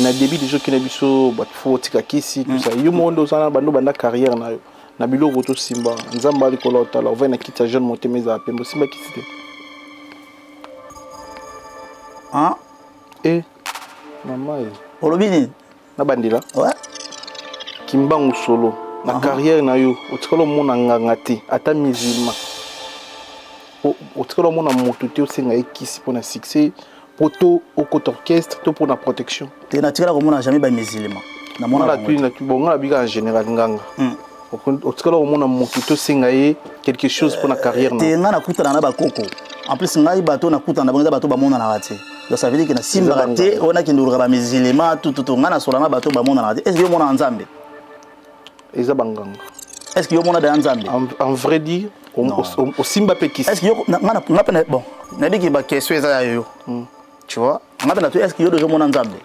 mais na début déjà qui na biso ba faut tika kisi tout ça yo mondo sana bando banda carrière na yo na biloko to simba nzamba likolo tala on va na kita jeune monter mes apembo simba kisi te hein maman olobini na bandila ouais kimbangu solo na carrière na yo otikolo mona nganga te ata musulman otikolo mona moto te osenga ekisi pour na succès poto au côté orchestre to pour la protection te na tikala ko mona jamais ba musulman na mona la tu na tu bonga biga en général nganga au tikala ko mona moto to senga quelque chose pour la carrière te nga na kutana na ba koko en plus ngai bato na kutana na bango bato ba mona na raté donc ça veut dire que na simba raté ona ki ndura ba musulman tout nga na sola na bato ba mona na raté est-ce que yo mona nzambe eza banganga est-ce que yo mona da nzambe en vrai dire au simba pekis est-ce que yo nga pena bon na biki ba question eza yo tu vois nga pena to est-ce que yo de mona nzambe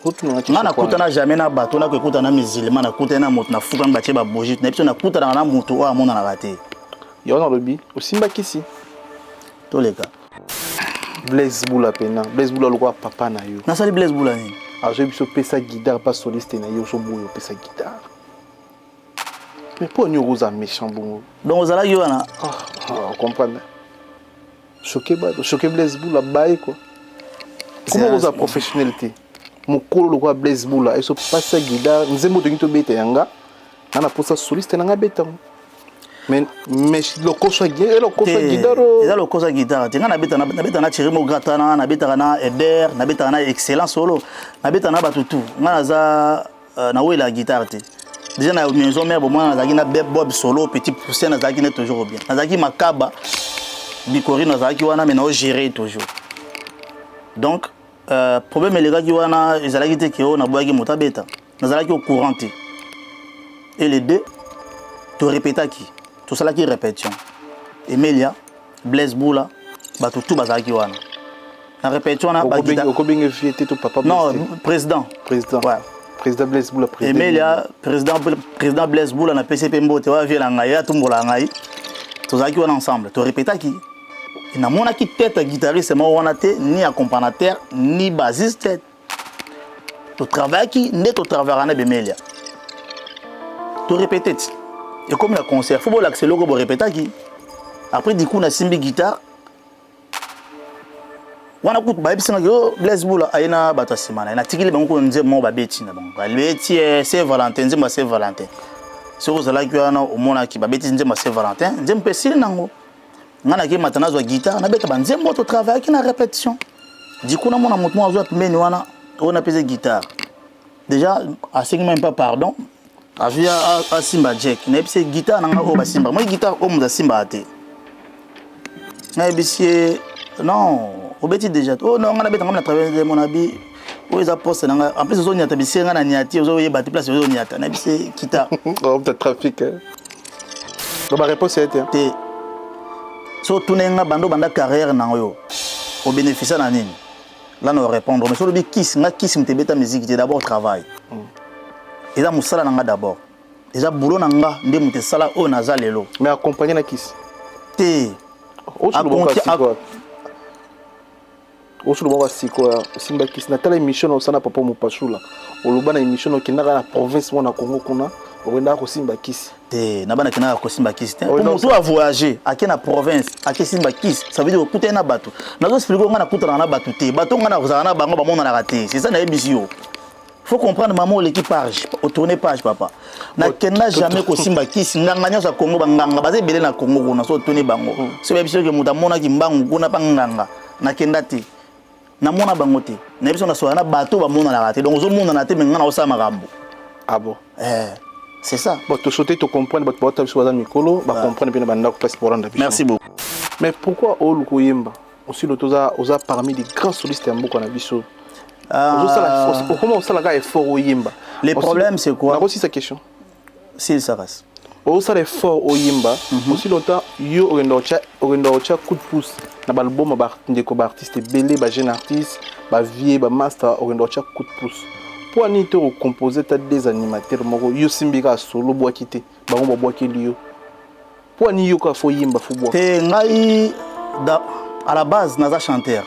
nga na kutana jamais na bato na ko kutana musulman na kutana moto na fuka mbache ba boji na biso na kutana na moto o amona na raté yo na lobi au simba kisi to les gars Blaise Boula pena Blaise Boula lokwa papa na yo na sali Blaise Boula ni je biso pesa guitare pas soliste na yo so boyo pesa guitare mais pour nous rosa méchant bongo donc ozala yo na comprendre choqué Blaise Boula bae quoi comment rosa professionnalité mokolo lokwa Blaise Boula et so pesa guitare nzembo de ngito beta yanga na posa soliste na beta mais le kosa guitare eza le kosa guitare tinga na beta na chirimo gratana na beta na eder na beta na excellent solo na beta na batutu nga za na wela guitare te déjà na maison mère bon na zaki na bob solo petit poussin na zaki net toujours bien na zaki makaba bikori na zaki wana mais na gérer toujours donc problème les gars qui wana ezalaki te ke na boyaki mota beta na zalaki au courant te et les deux to répéta qui tout ça là qui répétition Emilia Blaise Boula batutu bazaki wana na répétition na ba guitare ko binge fiete to papa non président ouais président Blaise Boula président Emilia président Blaise Boula na PCP mbote wa via na ngai atumbola ngai tozaki wana ensemble to répéta qui na mona ki tête guitariste mo wana te ni accompagnateur ni bassiste to travail qui ne to travailler na Emilia to répéter et comme la concert faut bon l'accès logo bo répéta qui après du coup na simbi guitare wana kutu ba bisinga yo Blaise Boula aina bato simana na tikili bango nzembo ba beti na bango baleti c'est Valentin nzembo c'est Valentin so ozala ki wana omona ki ba beti nzembo c'est Valentin nzembo pesili nango ngana ki matana zo guitare na beta ba nzembo to travail ki na répétition du coup na mona moto mo zo pembeni wana on a pesé guitare déjà à 5 même pas pardon avia a simba jack na pesé guitare na o ba simba moi guitare o mo simba ate na bisie non obeti déjà oh non on a beta ngam travailler mon abi o eza poste na en plus zo nyata bisenga na nyati zo yeba place zo nyata na bise guitare oh peut trafic donc ma réponse était te so tunenga bando banda carrière na yo au bénéfice na nini là nous répondre mais so le kiss nga kiss mte beta musique c'est d'abord travail eza musala nanga d'abord eza boulot nanga nde mte sala o naza lelo mais accompagner na kiss te Osu luba siko simba kiss na tala émission osana papa mopasula oluba na émission okindaka na province mona Congo kuna okenda ko simba kiss te na bana kina ko simba kiss te pour tout a voyager aki na province aki simba kiss ça veut dire okuta na bato nazo expliquer ngana kutana na bato te bato ngana kozana na bango ba mona na raté c'est ça na ebisio faut comprendre maman l'équipage au tourner page papa na kena jamais ko simba kiss nganga nyosa Congo banganga baze belé na Congo kuna so tourner bango c'est ebisio ke mutamona ki mbangu kuna panganga na kenda te na mona bangote na biso na soya na bato ba mona la raté donc zo mona na te menga na osama makambo ah bon c'est ça bon to sauter to comprendre ba to biso ba mikolo ba comprendre bien banda ko place pour rendre biso merci beaucoup mais pourquoi olu ko yemba aussi le toza oza parmi les grands solistes en boko na biso comment ça la effort au yemba les problèmes c'est quoi aussi sa question si ça reste ça l'effort au yemba aussi longtemps yo orendo cha coup de pouce na balbum ba ndeko ba artiste belé ba jeune artiste ba vieux ba master orendo cha coup de pouce pour ni te recomposer ta des animateurs moko yo simbika solo boa kité ba ngomba boa kelio pour ni yo ka fo yemba fo boa te ngai à la base naza chanteur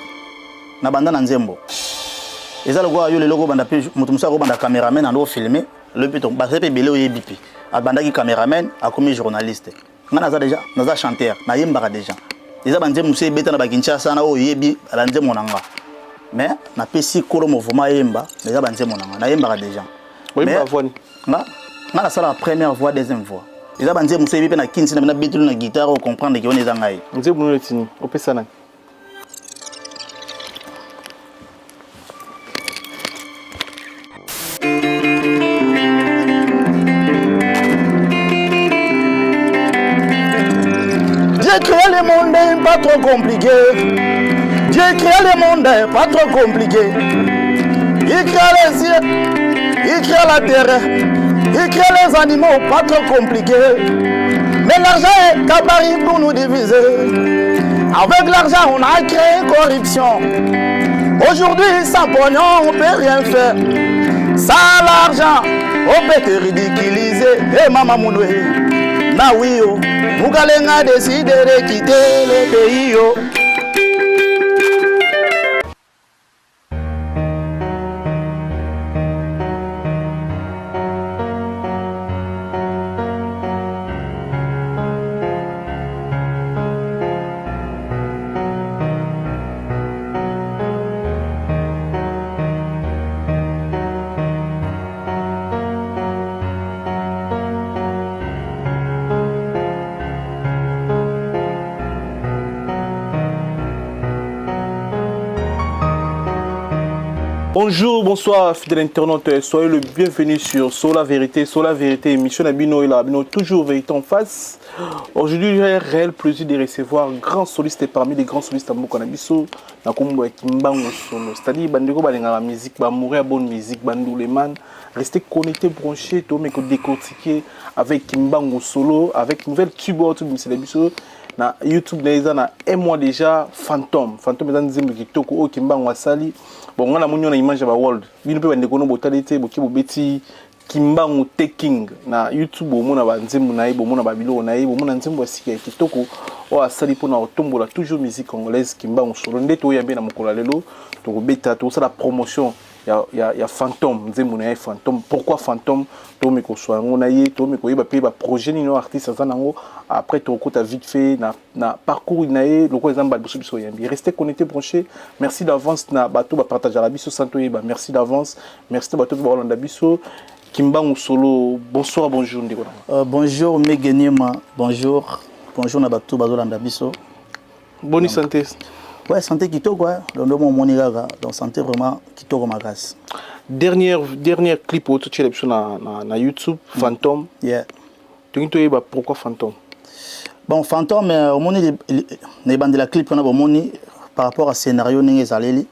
na banda na nzembo Et ça le gars yo le logo banda pe mutumsa ko banda cameraman ando filmer le piton ba sepe belé o yebipi a banda ki cameraman a comme journaliste ngana za déjà naza chanteur na yembaka déjà eza banje musse beta na ba Kinshasa na o yebi ala nze monanga mais na pesi kolo mouvement yemba eza banje monanga na yembaka déjà oui ba voix ngana sala la première voix deuxième voix eza banje musse yebi na kinsi na betu na guitare o comprendre que on eza ngai nze bunu letini opesa na Dieu crée le monde pas trop compliqué. Dieu crée le monde pas trop compliqué. Il crée les cieux, il crée la terre, il crée les animaux pas trop compliqués. Mais l'argent est gabarit pour nous diviser. Avec l'argent, on a créé corruption. Aujourd'hui, sans pognon, on ne peut rien faire. Sans l'argent, on peut te ridiculiser. Et maman Mounoué, na oui, oh. Mougalenga décide de quitter le pays. Oh. Bonjour, bonsoir, fidèles internautes, soyez le bienvenu sur Sola Vérité, émission Nabino et Labino, toujours vérité en face. Aujourd'hui, j'ai un réel plaisir de recevoir un grand soliste parmi les grands solistes à Mokanabiso, Nakumbo Kimbango Solo. C'est-à-dire, Bandeko Balenga la musique, Bamourir bonne musique, Bandou les man, restez connectés, branchés, tout mais décortiquer avec Kimbango Solo, avec nouvelle tube autour de Mokanabiso. Na YouTube na un mois déjà Phantom eza nzembo kitoko o Kimbango asali bon ngana munyo na image ba world bino pe bande kono botalite boki bobeti Kimbango taking na YouTube omona ba nzembo na ye bomona ba bilo na ye bomona nzembo asika kitoko o asali pona otombola toujours musique congolaise Kimbango solo ndeto yambe na mokolo lelo to beta to ça la promotion ya Phantom nzembo na ye Phantom pourquoi Phantom to meko soango na ye to meko yeba pe ba projet nino artiste zanango après to kota vite fait na parcours na ye loko ezamba biso biso yambi restez connectés branchés merci d'avance na bato ba partager la biso santo yeba merci d'avance merci de bato ba Rolanda biso Kimbango Solo bonsoir bonjour ndeko bonjour Megenima bonjour na bato ba Rolanda biso bonne santé. Ouais, santé kitoko quoi. Donc santé vraiment kitoko magas. Dernière clip au tu na YouTube Phantom. Yeah. Tu pourquoi Phantom? Bon Phantom au moment les bandes de la clip on a bon par rapport à scénario n'engé zaleli.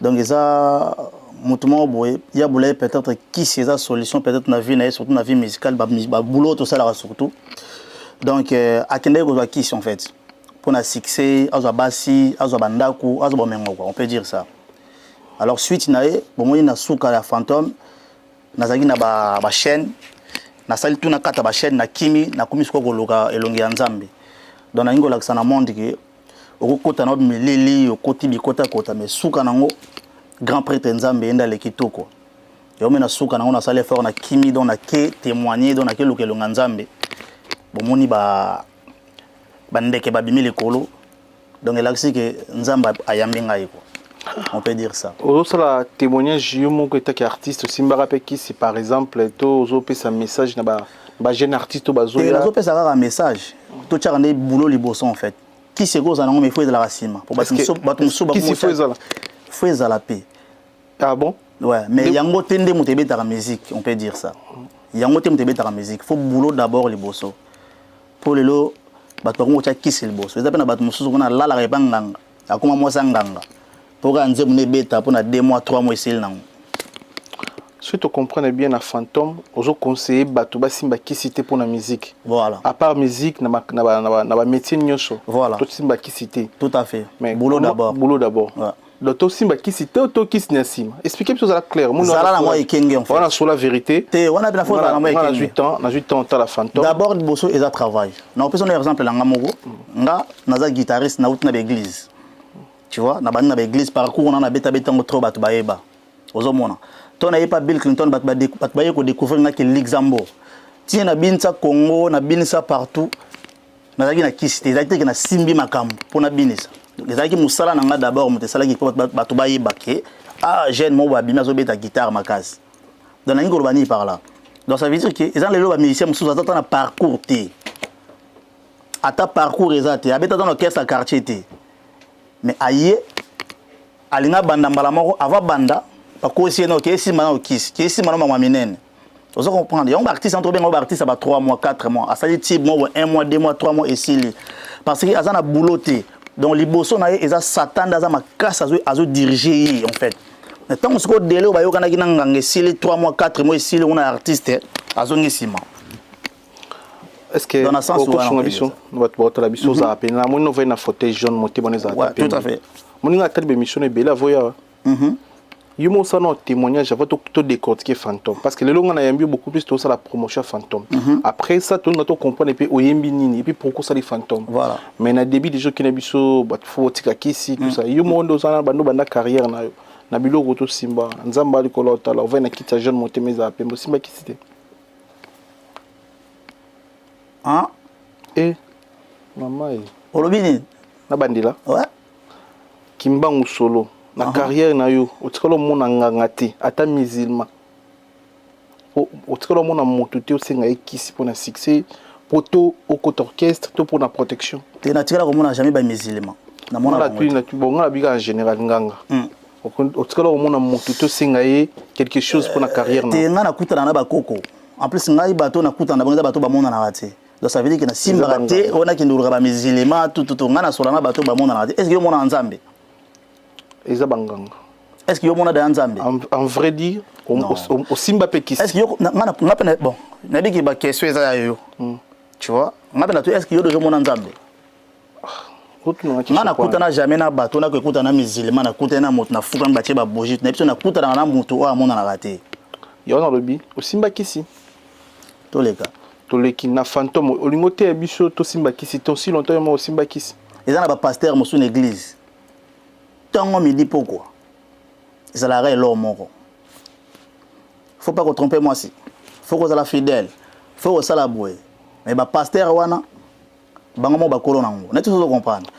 Donc ça mutumo boy, il y a boulé peut-être qui c'est la solution peut-être na vie surtout na vie musicale ba boulot tout ça là surtout. Donc à kende ko qui en fait. Pour un succès, Azabasi, Azabandaku, Azabamengo, on peut dire ça. Alors suite nae, bon moi na souka la Phantom, nazagi na ba chaîne, na sali tout na kata ba chaîne na kimi na komisko koloka elongi ya Nzambe. Donc na ngola sana monde ke okota na milili okoti bikota kota mais souka nango grand prêtre Nzambe enda le kitoko. Yo mena souka nango na sali effort na kimi donc na ke témoigner donc na ke lokelonga Nzambe. Bon moni ba bandeke babimi lekolo donc l'axi que Nzamba ayambi ngai ko on peut dire ça ça la témoignage yo moko etaki artiste simbara pe ki c'est par exemple to zo pe sa message na ba jeune artiste bazo ya zo pe sa un message to tchaka ne boulot liboso en fait qui c'est goza nango mais faut de la racine pour batumso qui c'est faut la paix ah bon ouais mais yango tende mutebe ta musique on peut dire ça yango tende mutebe ta musique faut boulot d'abord liboso pour le lo bato ngo cha kisi liboso eza pena bato mususu kuna lala ka banganga akoma mosa nganga pour ka nzemu ne beta pour na 2 mois 3 mois isil nango si tu comprends bien na Phantom ozo conseiller bato basimba kisité pour la musique voilà à part musique na ba métier nyonso voilà to simba kisité tout à fait mais boulot d'abord ouais. Donc to simba kisité to kis na sima expliquez plus à la clair mon na moi ikenge en fait voilà sur la vérité te on a bien faut na moi ikenge na 8 ans ta la Phantom d'abord bosso eza travail na option un exemple la ngamoko nga naza guitariste na outina l'église tu vois na bana na l'église parcours on a beta ngo trop bato baeba ozomona to na pas Bill Clinton bat ko découvrir que Luxembourg tient na binsa Congo na binsa partout na zaki na kisi ezaki que na simbi makambo pona binisa ezaki musala nanga d'abord mutesala ki bato ba yebake ah jeune mo ba bima zo beta guitare makasi dans na ngolo bani par là donc ça veut dire que ezan lelo ba musicien mususu atata na parcours té ata parcours ezate abeta dans l'orchestre quartier té mais aye alinga banda mbala moko ava banda bakosi eno ke simana okisi ke simana mama minene ozo comprendre yon artiste entre bien artiste ba 3 mois 4 mois asali type mo 1 mois 2 mois 3 mois et sili parce que azana bouloté donc liboso na eza satan daza makasa azo diriger en fait tant que ce délai ba yokana ki nanganga sili 3 mois 4 mois et sili on a artiste azo ngisima. Est-ce que dans le sens où on a vision votre la vision ça appelle la mon na fauteuil jaune monté bonnes ouais, tout à fait mon nga telle émission est belle voya yumo ça non témoignage avant tout décortiquer fantôme parce que le long on a yambi beaucoup plus tout ça la promotion fantôme après ça tout on comprendre et puis oyembi nini et puis pourquoi ça les fantômes voilà mais na début des gens qui na biso bat faut tika kisi tout ça yumo ndo ça bando banda carrière na biloko to simba nzamba likolo tala on va na kita jeune monté mes appels simba kisi hein eh maman olobini na bandila ouais kimbangu solo na carrière na yo otikalo mona nganga te ata musulman otikalo mona moto te osenga ekisi pona succès poto au côté orchestre to pona protection te na tikala ko mona jamais ba musulman na mona la tu na tu bonga bika en général nganga otikalo mona moto te osenga quelque chose pona carrière na te nga na kutana na ba koko en plus ngai bato na kutana na banza bato ba mona na raté donc ça veut dire que na simba raté ona kindulura ba musulman tout nga na solana bato ba mona na raté est-ce que yo mona nzambe eza banganga est-ce que yo mona da nzambe en vrai dire au simba pekis est-ce que yo nga pena bon na biki ba question eza yo tu vois nga pena to est-ce que yo de mona nzambe nga na kutana jamais na bato na ko kutana musulman na kutana moto na fuka na batie ba boji na biso na kutana na moto o amona na raté yo na lobi au simba kisi to leka to leki na fantôme olingote biso to simba kisi to si longtemps mo simba kisi eza na ba pasteur mo sur église tango midi pourquoi ça la règle moko faut pas qu'on tromper moi si faut que ça la fidèle faut que ça la boue mais ba pasteur wana bango mo ba kolona ngo net so comprendre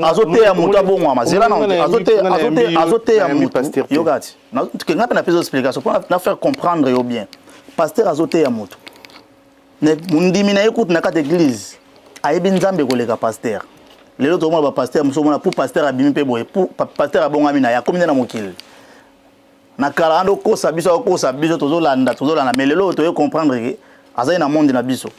azote ya mutu abongo amazela na azote ya mutu yo gati na que ngapa na pesa explication pour na faire comprendre yo bien pasteur azote ya mutu ne mundimi na écoute na kata église ayebi nzambe koleka pasteur lelo to mo ba pasteur musomona pour pasteur abimi pe boye pour pasteur abongami na ya komina na mokili na kala ando kosa biso tozolanda mais lelo to comprendre que azai na monde na biso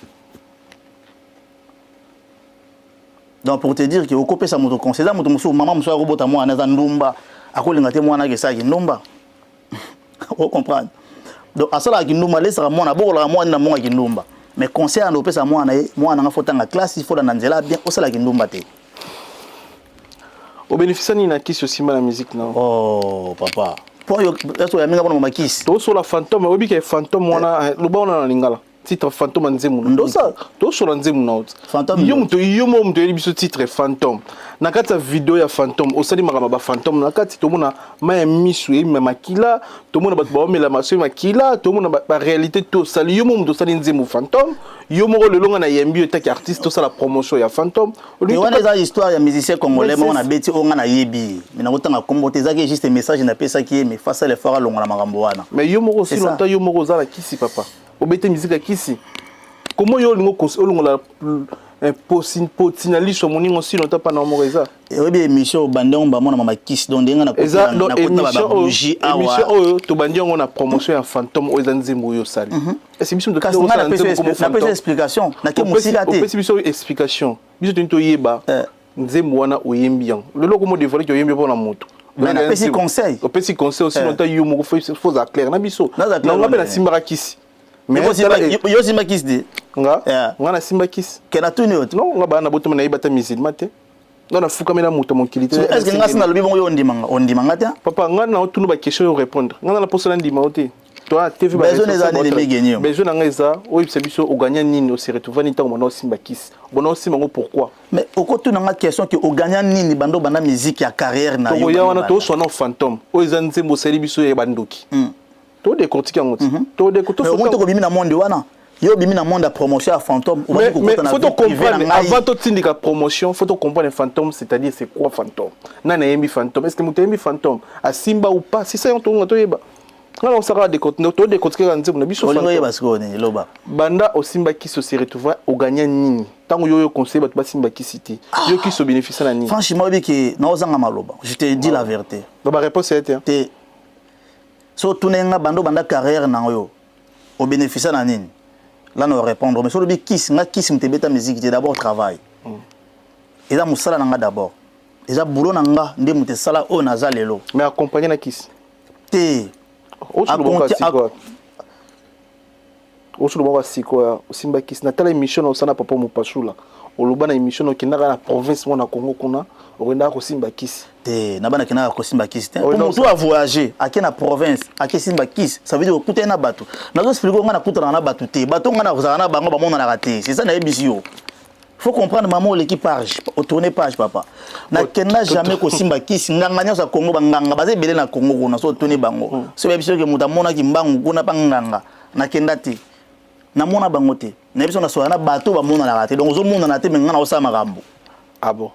donc pour te dire que okope sa moto conseiller moto musu maman musu robota mo anaza ndumba akolinga te mwana ke sa ki ndumba o comprendre donc asala ki ndumba lesa mwana bokola mwana na mwana ki ndumba mais conseil ando pesa mwana nga fotanga classe il faut la nzela bien osala ki ndumba te au bénéfice ni na kisi aussi la musique non oh papa pour yo eso ya minga bona makisi to so la fantôme obi ke fantôme wana loba ona na lingala titre fantôme nzemu ndo ça to so la nzemu na autre fantôme yo muto biso titre fantôme na kata vidéo ya fantôme osali makama ba fantôme na kati to mona ma misu e makila to mona bato ba mela maso makila to mona ba réalité to sali yo muto sali nzemu fantôme yo moko le longa na yembi etaki artiste to sala promotion ya fantôme on a des histoires ya musicien congolais on a beti on na yebi mais na kotanga kombote zaki juste message na pesa ki mais face à l'effort longa na makambo wana mais yo moko si longtemps yo moko za la kisi papa obete musique ya kisi comment yo lingo olongola potinaliso moningo si longtemps pas na moko eza et bien émission bandon ba mona mama kisi donc ndenga na kota na ba bougie awa émission oyo to bandi ngo na promotion ya fantôme oyo nzembo yo sali est-ce mission de kasi na pesa explication na ke musika te opesi biso explication biso to yeba nzembo wana oyembi yango lelo komo dévoiler que oyembi pona moto mais na pesi conseil aussi longtemps yo moko faut ça clair na biso na ngapela simbara kisi mais yo simba kisi de nga na simba kisi kena tuni autre non nga bana botoma na ibata musulman te non na fuka mena moto monkili te est-ce que nga sina lobi bongo yo ondimanga te papa nga na otunu ba question yo répondre nga na posa na ndima ote toi TV besoin des années de gagner besoin ngeza oui c'est biso au gagnant nini au se retrouver ni tango mona simba kiss bona simba ngo pourquoi mais au côté na question que au gagnant nini bando bana musique ya carrière na yo ya wana to so na fantôme o ezanze mo seli biso ya bandoki to décortiquer ngoti to décortiquer on to bimi na monde wana yo bimi na monde à promotion à fantôme mais faut comprendre avant de tindika promotion faut comprendre fantôme c'est-à-dire c'est quoi fantôme na yembi fantôme est-ce que mutembi fantôme a simba ou pas si ça on to yeba alors ça va décortiquer to décortiquer nze na biso fantôme parce que ne loba banda au simba qui se retrouve au gagnant nini tango yo conseil ba simba qui cité yo qui se bénéficie na nini franchement bi que na ozanga maloba je te dis la vérité ba réponse était so tunenga bando banda carrière na yo au bénéficie na nini là nous répondre mais sur le kiss nga kiss mtebeta musique c'est d'abord travail et là musala nanga d'abord et ça boulot nanga ndé muté sala o naza lelo mais accompagner na kiss te osu loba siko osimba kiss na tala émission na osana papa mupasula oloba na émission okendaka na province mona Congo kuna okenda ko simba kiss te na bana kena ko simba kiss te pour tout a voyager aki na province aki simba kiss ça veut dire okuta na bato nazo expliquer nga na kuta na bato te bato nga na kozana na bango ba mona na raté c'est ça na ebisio faut comprendre maman l'équipage au tourner page papa na kena jamais ko simba kiss nganga nyosa Congo banganga baze belé na Congo kuna so tourner bango so ebisio ke mutamona ki mbangu kuna panganga na kenda te na mona bango te na biso na soana bato ba mona na raté donc zo mona na te menga na osama makambo ah bon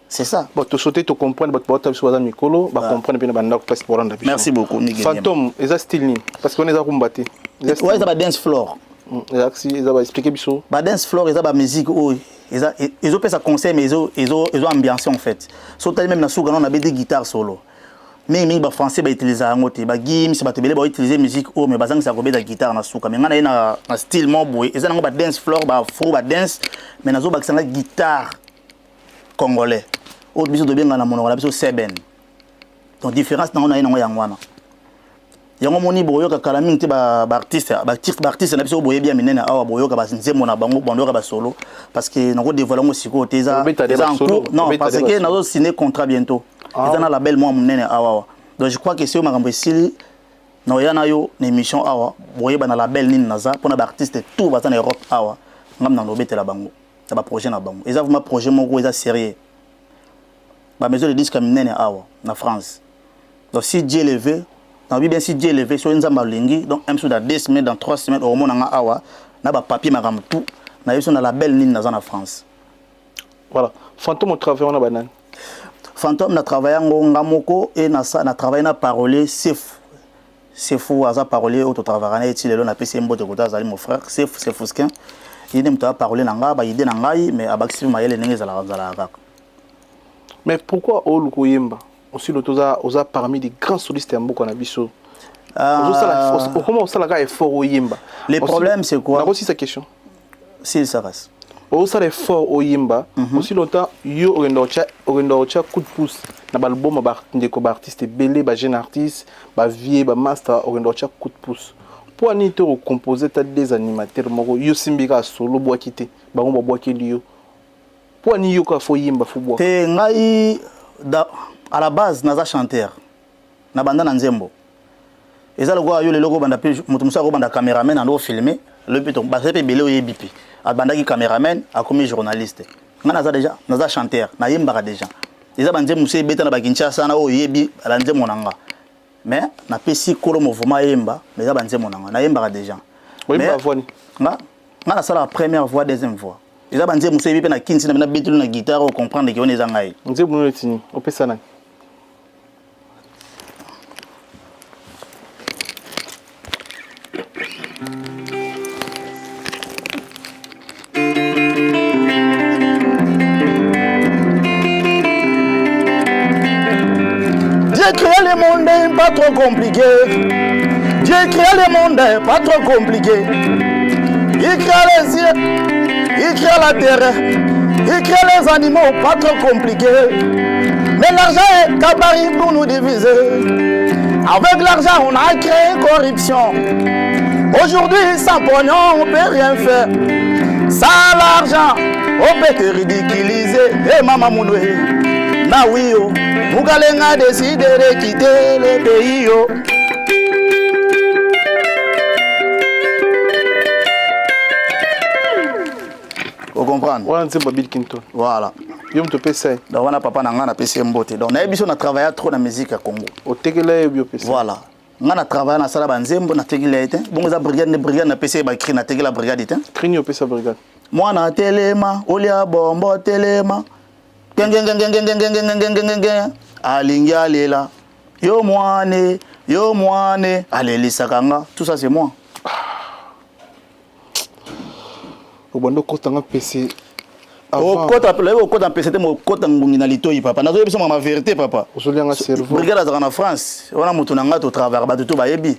c'est ça bon tu sauter tu comprendre ba tu sur bazan mikolo ba comprendre bien banda ko passe pour rendre merci beaucoup fantôme eza style ni parce qu'on est à combattre ouais ça ba dance floor eza ba expliquer biso ba dance floor eza ba musique o ils ont fait ça conseil mais ils ont ambiance en fait so tali même na souga on a des guitares solo mais ba français ba utiliser ngote ba gims ba tebele ba utiliser musique o mais bazang sa kobeta guitare na souka mais ngana na style mo boy eza ngo ba dance floor ba fou ba dance mais nazo ba kisanga guitare congolais o biso do benga na monoko la biso seben donc différence na on a yangwana yango moni boyo ka kala mingi te ba artiste na biso boye bien minene awa boyo ka ba nzembo na bango bondo ka ba solo parce que nako dévoiler ngo siko teza en cours non parce que nazo signer contrat bientôt ils ont la label moi munene awa donc je crois que c'est au makambo esili na yana yo na émission awa boye ba na label nini naza pona ba artiste tout ba na Europe awa ngam na lobetela bango ça ba projet na bango eza vraiment projet moko eza sérieux ba maison de disque minene awa na France donc si Dieu levé na bien si Dieu levé so nzamba lingi donc même dans 2 semaines dans 3 semaines au mona nga awa na ba papier makambo tout na yo na label nini naza na France voilà fantôme au travail on a banane fantôme na travaillé ngonga moko et na travaillé na parolier c'est fou aza parolier auto travailler na etilelo na PC mbote kota azali mon frère c'est Fusquin il aime ta parler nanga ba idée nangai mais abaxi mayele ndenge za la kaka mais pourquoi Oluko Yemba aussi oza parmi des grands solistes en Boko na biso comment ça la effort au Yemba le problème c'est quoi aussi sa question si ça reste osala effort oyimba aussi longtemps yo ogendocha coup de pouce na balbum ba ndeko ba artiste belé ba jeune artiste ba vieux ba master ogendocha coup de pouce pour ani te recomposer ta des animateurs moko yo simbika solo boa kité ba ngomba boa kelio pour ani yo ka fo yimba fo boa te ngai à la base naza chanteur na banda na nzembo ezala kwa yo leloko banda pe mutu musa ko banda cameraman ando filmer le piton ba sepe belé oyebipi abandaki cameraman akomi journaliste nga naza chanteur na yembaka déjà eza banze musse beta na bakinshasa na o yebi ala nze monanga mais na pesi kolo mouvement yemba mais eza banze monanga na yembaka déjà mais nga na sala première voix deuxième voix eza banze musse yebi pe na kinsi na betulu na guitare o comprendre que on eza ngai nze bono etini opesa na Dieu créa le monde pas trop compliqué. Dieu créa le monde pas trop compliqué. Il créa les cieux, il créa la terre, il créa les animaux pas trop compliqués. Mais l'argent est gabarit pour nous diviser. Avec l'argent, on a créé corruption. Aujourd'hui, sans pognon, on ne peut rien faire. Sans l'argent, on peut te ridiculiser. Et maman Mounoué, na oui, oh. Mugalenga décide de quitter le pays. comprendre. On a Bill Clinton. Voilà. Yo mto pesa. Donc on a papa na ngana pesa mbote. Donc na biso na travailler trop na musique à Congo. O tekela yo pesa. Voilà. Ngana travailler na sala banzembo na tekela ete. Bon za brigade na pesa ba cri na tekela brigade ete. Cri yo pesa brigade. Moi na telema, olia bombo telema. Alingi alela. Yo moine, alelisa kanga. Tout ça c'est moi. Obando kotanga PC. Au kota PC te mo kota ngungi na litoyi papa. Nazo yebiso ma vérité papa. Osolianga cerveau. Brigade za na France. Ona mutu na ngato travers ba tout ba yebi.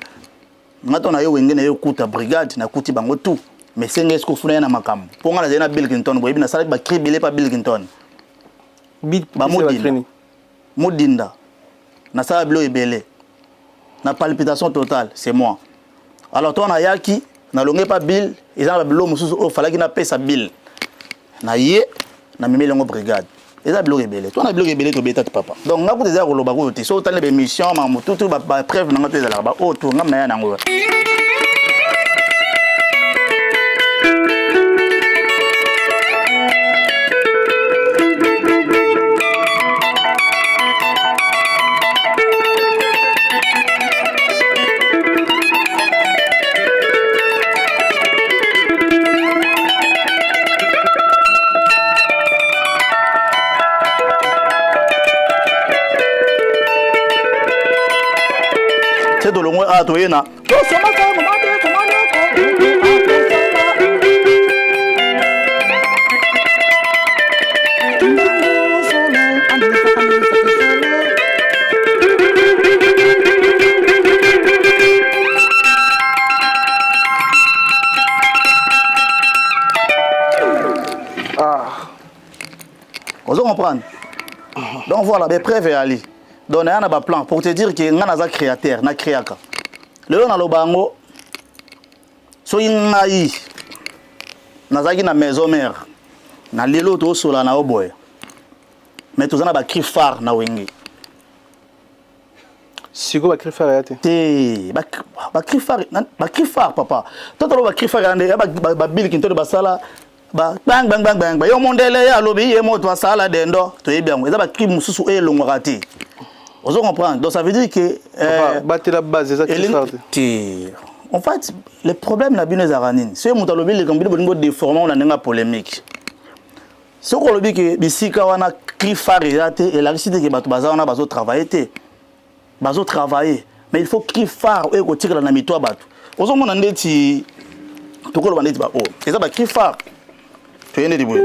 Ngato na yo wenge na yo kuta brigade na kuti bango tout. Mais c'est ce qu'on fait na makambo. Pour nga na Bill Clinton boyebi na sala ba cribelé pa Bill Clinton. Bit ba modinda. Na sala blo ebele. Na palpitation totale, c'est moi. Alors toi na yaki na longé pas Bill, ils ont blo mususu o fallait na pesa Bill. Na ye na mimi longo brigade. Ils ont blo ebele. Toi na blo ebele to beta papa. Donc ngaku des ko loba ko te. So tane be mission ma mututu ba preuve na ngato ezala ba o to ngam na ya nango. C'est de loin à toi na. Vous comprenez? Donc voilà, les preuves et Ali. Donc, il y a un plan pour te dire que nous sommes créateurs, nous créateurs. Le on a le bango, so ingai, nous avons une maison mère, nous avons l'autre sur la naoboy, mais tous on a un cri phare na wengi. Si vous avez cri phare, te, cri phare papa. Toi tu as cri phare, il y a Bill Clinton basala. Bang bang bang bang bang yo mondele ya lobi ye moto asala dendo to yebiango eza ba cri mususu e longorati. Vous comprenez? Donc ça veut dire que battre la base, c'est ça. En fait, le problème na bino zaranine. C'est mon talobi le kambi bongo déformant on a nga polémique. Ce qu'on lobi que bisika wana cri phare et la récité que batu baza wana bazo travailler te. Bazo travailler, mais il faut cri phare e ko tikala na mitwa batu. Ozo mona ndeti to ko lo bandeti ba o. Eza ba cri phare. Tu viens de bruit.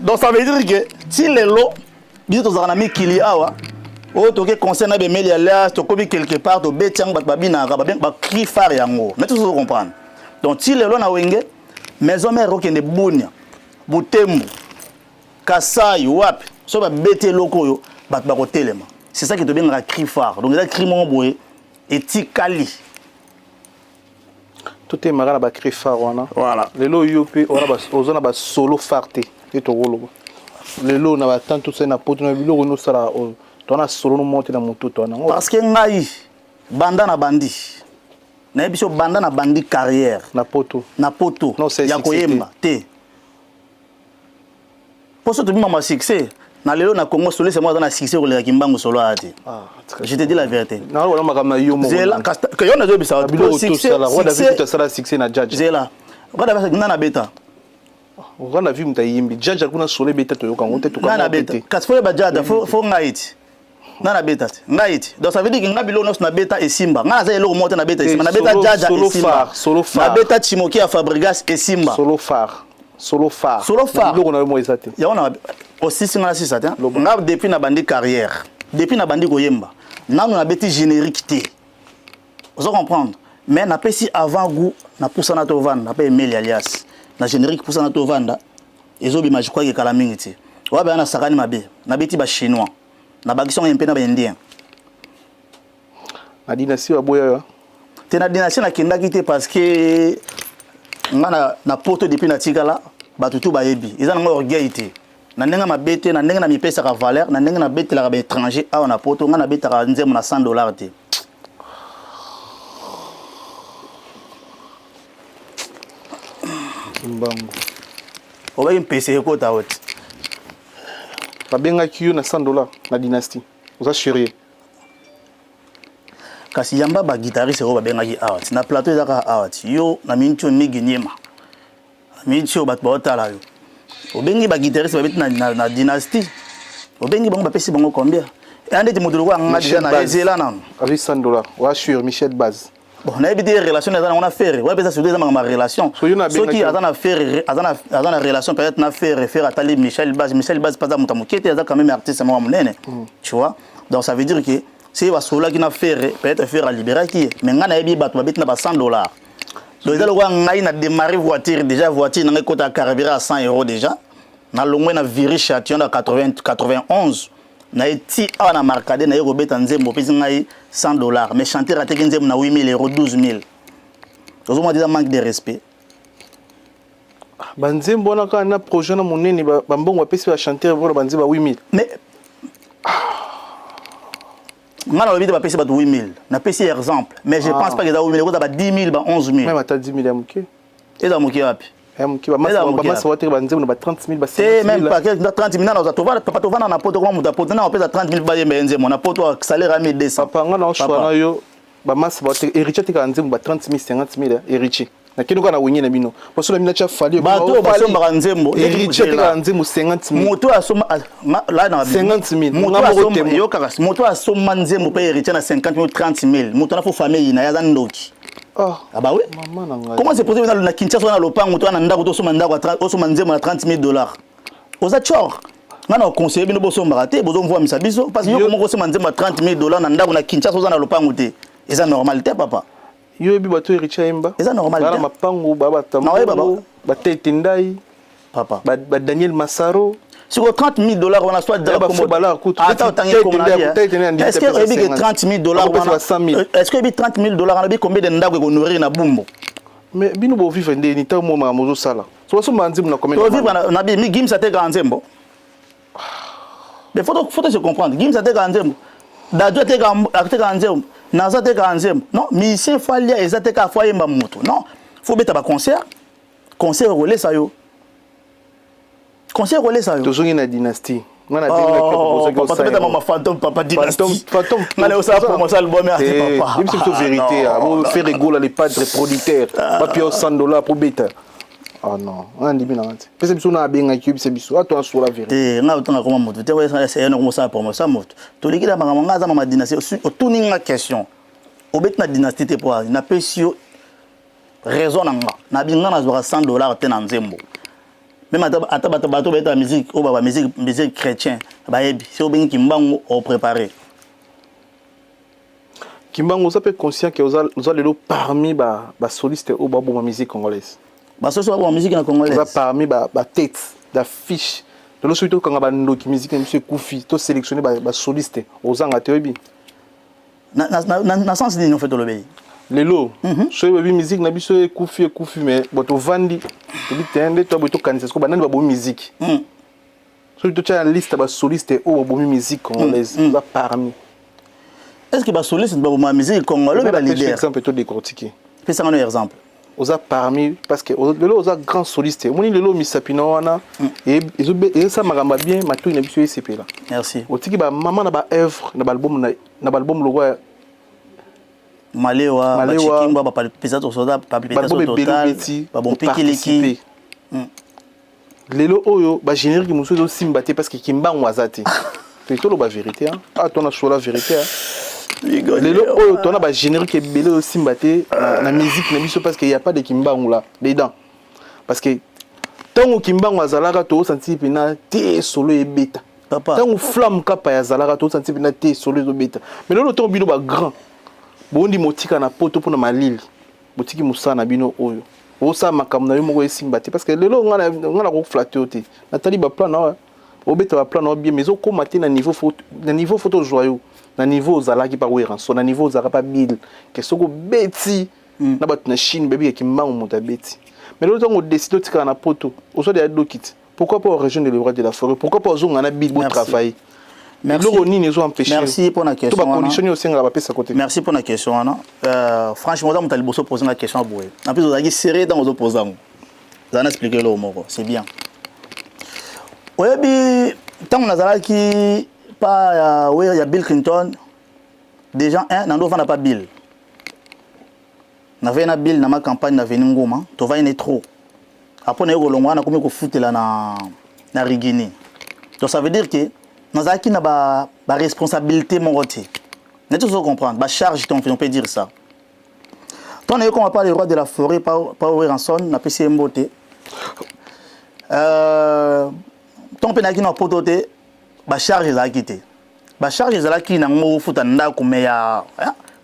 Donc ça veut dire que si les lots, ils sont en ami qui li awa, ou to que concerne be meli ala, to kobi quelque part to betiang bat babina ba bien ba cri phare yango. Mais tout ça comprendre. Donc si les lots na wenge, maison mère okende bunya, butembu, kasai wap, so ba bete loko yo, bat ba ko telema. C'est ça qui te bien cri phare. Donc il y a cri mon boy et tikali. Tout est marrant à cri phare. Voilà. Les lots UP, on a solo farté. et to rolo le lo na ba tant tout ça na poto na bilo no sala to na solo no monter na moto to na parce que ngai banda na bandi na biso banda na bandi carrière na poto non c'est ya koyemba te poso to bima ma succès na lelo na Congo solo c'est moi dans na succès ko le kimbango solo ati je te dis la vérité na wala makama yo mo zela que yo na zo bisa bilo succès wala vu tout ça succès na judge zela wala bisa na beta wala vu mta yimbi judge kuna solo beta to yoka ngote to na beta kasi fo ba jada fo ngaiti na beta ngaiti donc ça veut dire que ngabilo nos na beta et simba ngana za eloko moto na beta et simba na beta jada et simba solo phare na beta Chimoki à Fabregas et simba solo phare loko na mo ezate ya ona aussi singa si ça ngab depuis na bandi carrière depuis na bandi koyemba nanu na beti générique té vous comprendre mais na pesi avant goût na poussa na to vanda na pa Emile alias na générique poussa na to vanda ezobi ma je crois que kala mingi té wa ba na sakani mabe na beti ba chinois na bakison un peu na ba indien na dynastie wa boya te na dynastie na kendaki té parce que ngana na poto depuis na tikala batutu ba yebi ils ont orgueil té na ndenga mabete na ndenga na mipesa ka valeur na ndenga na bete la ba étranger a na poto ngana beta ka nzemo na $100 té mbango oba impese ko ta wote babenga kiyo na $100 na dynastie oza chérie kasi yamba ba guitariste ko babenga ki out na plateau ezaka out yo na mincho migi nyema mincho bat ba otala yo obengi ba guitariste ba beti na dynastie obengi bango ba pesi bango combien et ande te modolo ko nga déjà na ezela nan avec $100 wa sur Michel Baz bon na ebité relation na on a faire ouais peut-être c'est ma relation ce qui a na faire azana relation peut-être na faire à Tali Michel Baz pas da mutamukete aza quand même artiste moi monene tu vois donc ça veut dire que si va sola qui na faire peut-être faire à libérer qui mais nga na ebi bato ba beti na ba $100 donc ça le ngai na démarrer voiture déjà voiture na kota carburant à €100 déjà na longwe na viré châtillon na 91 na eti a na marcade na yoko beta nzembo pesi ngai $100 mais chanter raté nzembo na 8 000 €, 12 000. Ozo mo déjà manque de respect. banzembo na ka na projet na monene ba mbongo pesi ba chanter pour banzembo 8 000 mais ngana obité ba pesi ba 8 000 na pesi exemple mais je pense pas que za 8 000 ko za ba 10 000 ba 11 000 même ata 10 000 ya muke eza muke wapi mki ba masa wote banzembo na ba 30 000 ba 50 000 même pas 30 000 na za tovana papa tovana na poto kwa muta poto na opeza 30 000 ba yembe nzembo na poto salaire à 1200 papa ngana o shwana yo ba masa wote héritier te ka nzembo ba 30 000 50 000 héritier na kino kana wenye na bino parce que mina cha fali bato basomba nzembo héritier te ka nzembo 50 000 moto asoma la na 50 000 moto asoma nzembo pe héritier na 50 000 30 000 moto na fo famille na yaza ndoki ah bah oui comment c'est possible na Kinshasa na lopango to na ndako to soma ndako osoma nzembo na $30 000 oza chor ngana conseiller bino bosomba raté bozo mvwa misabiso parce que yo comment osoma nzembo na $30 000 na ndako na Kinshasa oza na lopango te eza normalité papa yo bi bato héritier emba eza normalité bana mapango baba tambo ba tete ndai papa ba Daniel Massaro sur $30 000 on a soit de la attends est-ce que ebi que $30 000 est-ce que ebi $30 000 on a bi combien de ndako ko nourrir na bumbo mais bino bo vivre ndeni ta mo ma mozo sala so so manzi na combien to vivre na bi mi gim sa te ka nzembo mais faut se comprendre gim sa te ka nzembo dajo te ka nzembo naza te ka nzembo non mission falia ezate ka foyer mba moto non faut beta ba concert relais ça yo conseil relais ça yo tozongi na dynastie ngana papa beta mama papa dynastie fantôme ngana osa pour moi ça album et papa c'est plutôt vérité abo faire rigolo les padres producteurs pas pio $100 pour beta ah non on dit bien anti parce que biso na benga ki biso biso ato sur la vérité nga otanga koma moto te wesa c'est na komosa pour moi ça moto to likila manga nga za mama dynastie otuninga question obet na dynastie te pour na pesio raison na binga na zwa $100 te na nzembo même ata bato beta musique o baba musique chrétien ba yebi c'est obengi kimbango o préparer kimbango ça peut conscient que nous allons parmi ba solistes au babo ma musique congolaise ba soso ba musique na congolaise ça parmi ba tête d'affiche de lo surtout quand ba ndoki musique monsieur Koufi to sélectionner ba soliste aux anga tebi na sens ni en fait le pays lelo soki babi musique na biso ekufi mais bato vandi ebi tende to boto kanisa ko banani babomi musique soki totia na liste basoliste oyo babomi musique congolaise oza parmi. Est-ce que basoliste baboma musique congolaise ba leader exemple to décortiquer pesa un exemple oza parmi parce que lelo oza grand soliste omoni lelo misapina wana eza makambo bien matoi na biso esepela. Merci. Otiki ba mama na ba œuvre na balbum lokwa Malewa Chikimba ba pesa to soda pa pesa total ba bon pikiliki lelo oyo ba générique muso zo simbate parce que kimbango azate to lo ba vérité ah ton a la vérité lelo oyo ton a ba générique ebele zo simbate na musique na biso parce qu'il y a pas de kimbango là dedans parce que tango kimbango azalaka to senti pina te solo e beta tango flamme kapa ya zalaka to senti pina te solo zo beta mais lelo ton bino ba grand bondi motika na poto pona malili botiki musana bino oyo osa makambo na yo moko esimbate parce que lelo ngana ko flatter te natali ba plan na obeta ba plan na bien mais okoma te na niveau photo joyeux na niveau zalaki pa wera so na niveau zaka pa bil que soko beti na bat na Chine bébé ki mbango mota beti mais lelo tongo décider tika na poto oso de dokit pourquoi pas région de l'Eurasie de la forêt pourquoi pas zonga na bil bon travail. Merci pour la question. Merci pour la question. Franchement, on t'a posé la question à Boué. En plus, on a serré dans les opposants. Vous avez expliqué le mot. C'est bien. Oui, tant qu'on a qui pas il y a Bill Clinton. Déjà, on n'a pas Bill. On avait un Bill dans ma campagne, on avait un Ngoma. Tu vas y trop. Après, on a eu le Longwa, on a commis au foot là na Rigini. Donc ça veut dire que nous avons une responsabilité mon côté. Nous devons comprendre, ma charge, on peut dire ça. Quand on va parler du roi de la forêt, pas ouvrir en son, on a passé une beauté. Tant qu'on a une pototé, ma charge est acquittée. Ma charge est acquittée dans le foot, mais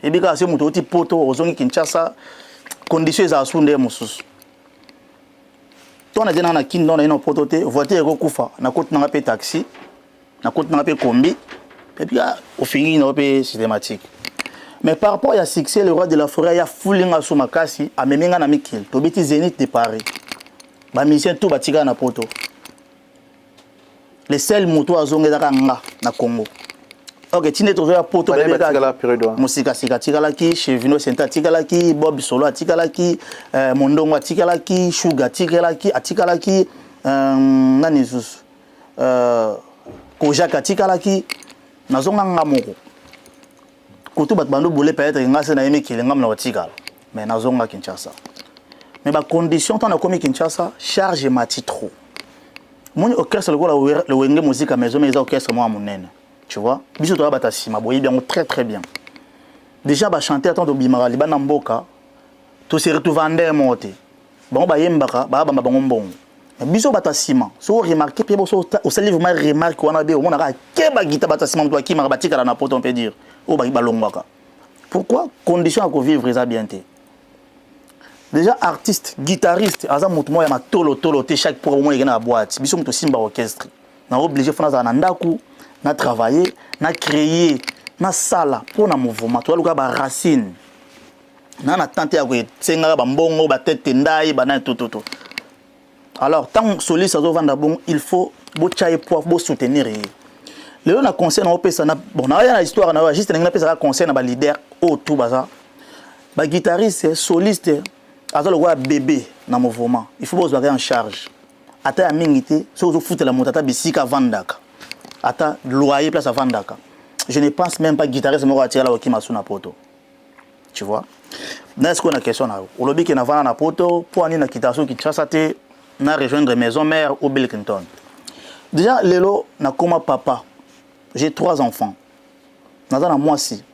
et bien quand c'est mon petit poteau, aux zones Kinshasa, conditions à souder mon sous. Quand on a dit dans la kin, on a une pototé, voiture est recouverte, on a côté dans un taxi. Na côté na pe combi et puis au fini na pe systématique mais par rapport à succès le roi de la forêt ya fulinga so makasi amemenga na mikil to beti Zénith de Paris ba mission tout batika na poto les seuls moto azonga nga na Congo. OK tine trouver la poto bébé la période musika sika tikalaki chez Vino Senta tikalaki Bob Solo tikalaki Mondongo tikalaki Sugar tikalaki atikalaki nani zus Kojaka tikalaki nazonga ngamoko koto bat bando bolé peut-être ngase na yemi kilenga na watikala mais nazonga Kinshasa mais ba condition tant na komi Kinshasa charge mati trop mon orchestre le wenge musique à maison mais les orchestres moi monene tu vois biso to bata sima boyi bien très bien déjà ba chanter tant de bimara li bana mboka to se retrouver vendre monter bon ba yembaka ba bango mbongo biso batasima so remarquer pe bo so sali vraiment remarque wana be on a ke ba guitare batasima to akima batika na poto on peut dire o ba balongwaka pourquoi condition à vivre ça bien té déjà artiste guitariste aza mutu moya matolo te chaque pour au moins na boîte biso mutu simba orchestre na obligé fona na ndaku na travailler na créer na sala pour na mouvement to luka ba racine na tante ya ko tsenga ba mbongo ba tete ndai ba na tout. Alors, tant que soliste à vendre bon, il faut soutenir. Le on a conseil na opesa na bon na ya histoire na juste na pesa conseil na ba leader au tout baza. Ba guitariste, soliste, azo le bébé na mouvement. Il faut bozo en charge. Ata ya mingité, so zo foute la motata bisika vandaka. Ata loyer place à vandaka. Je ne pense même pas guitariste mo atira la okima suna poto. Tu vois? N'est-ce qu'on a question na. O lobi ke na vana na poto, pour ani na kitation ki chasa te na rejoindre maison mère au Bill Clinton. Déjà, Lelo, na comme papa, j'ai 3 enfants. Nazana moi si.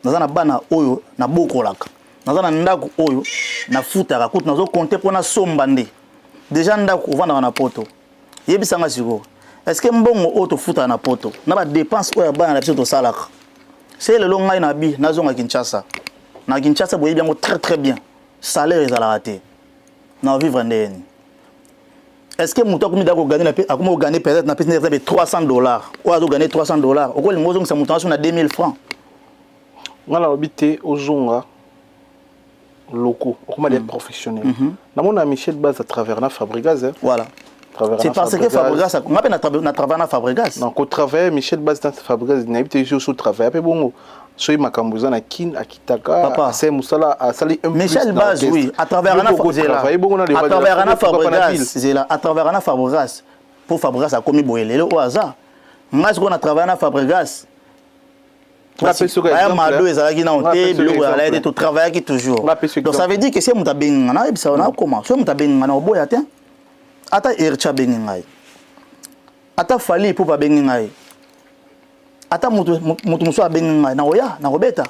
Nazana bana oyo na bokolaka. Nazana ndaku oyo na futaka kuti nazo compter pour na sombande. Déjà ndaku vanda na poto. Yebisanga siko. Est-ce que mbongo oto futa na poto? Na ba dépense oyo bana na biso to salaka. C'est Lelo ngai na bi nazonga Kinshasa. Na Kinshasa boye bien très bien. Salaire ezala raté. Na vivre ndeni. Est-ce que muto akomi dako gagner na pe akomo gagner peut-être na pe $300 ou azo gagner $300 okoli ngozo ngisa muto na 2000 francs ngala obité ozonga locaux comme des professionnels na mona Michel Baz à travers na Fabregas voilà c'est parce que Fabregas on appelle na travail na Fabregas donc au travail Michel Baz dans Fabregas na habité sur travail après bongo soy makambuza na kin akitaka c'est musala a sali un Michel Baz oui à travers na Fabregas c'est là à travers na Fabregas pour Fabregas a commis boyelelo au hasard moi ce qu'on a travaillé na Fabregas donc ça veut dire que c'est mon tabengana et ça on a comment c'est mon tabengana oboya te ata ercha bengai ata fali pour pas bengai ata mutu muso bengai na oya na robeta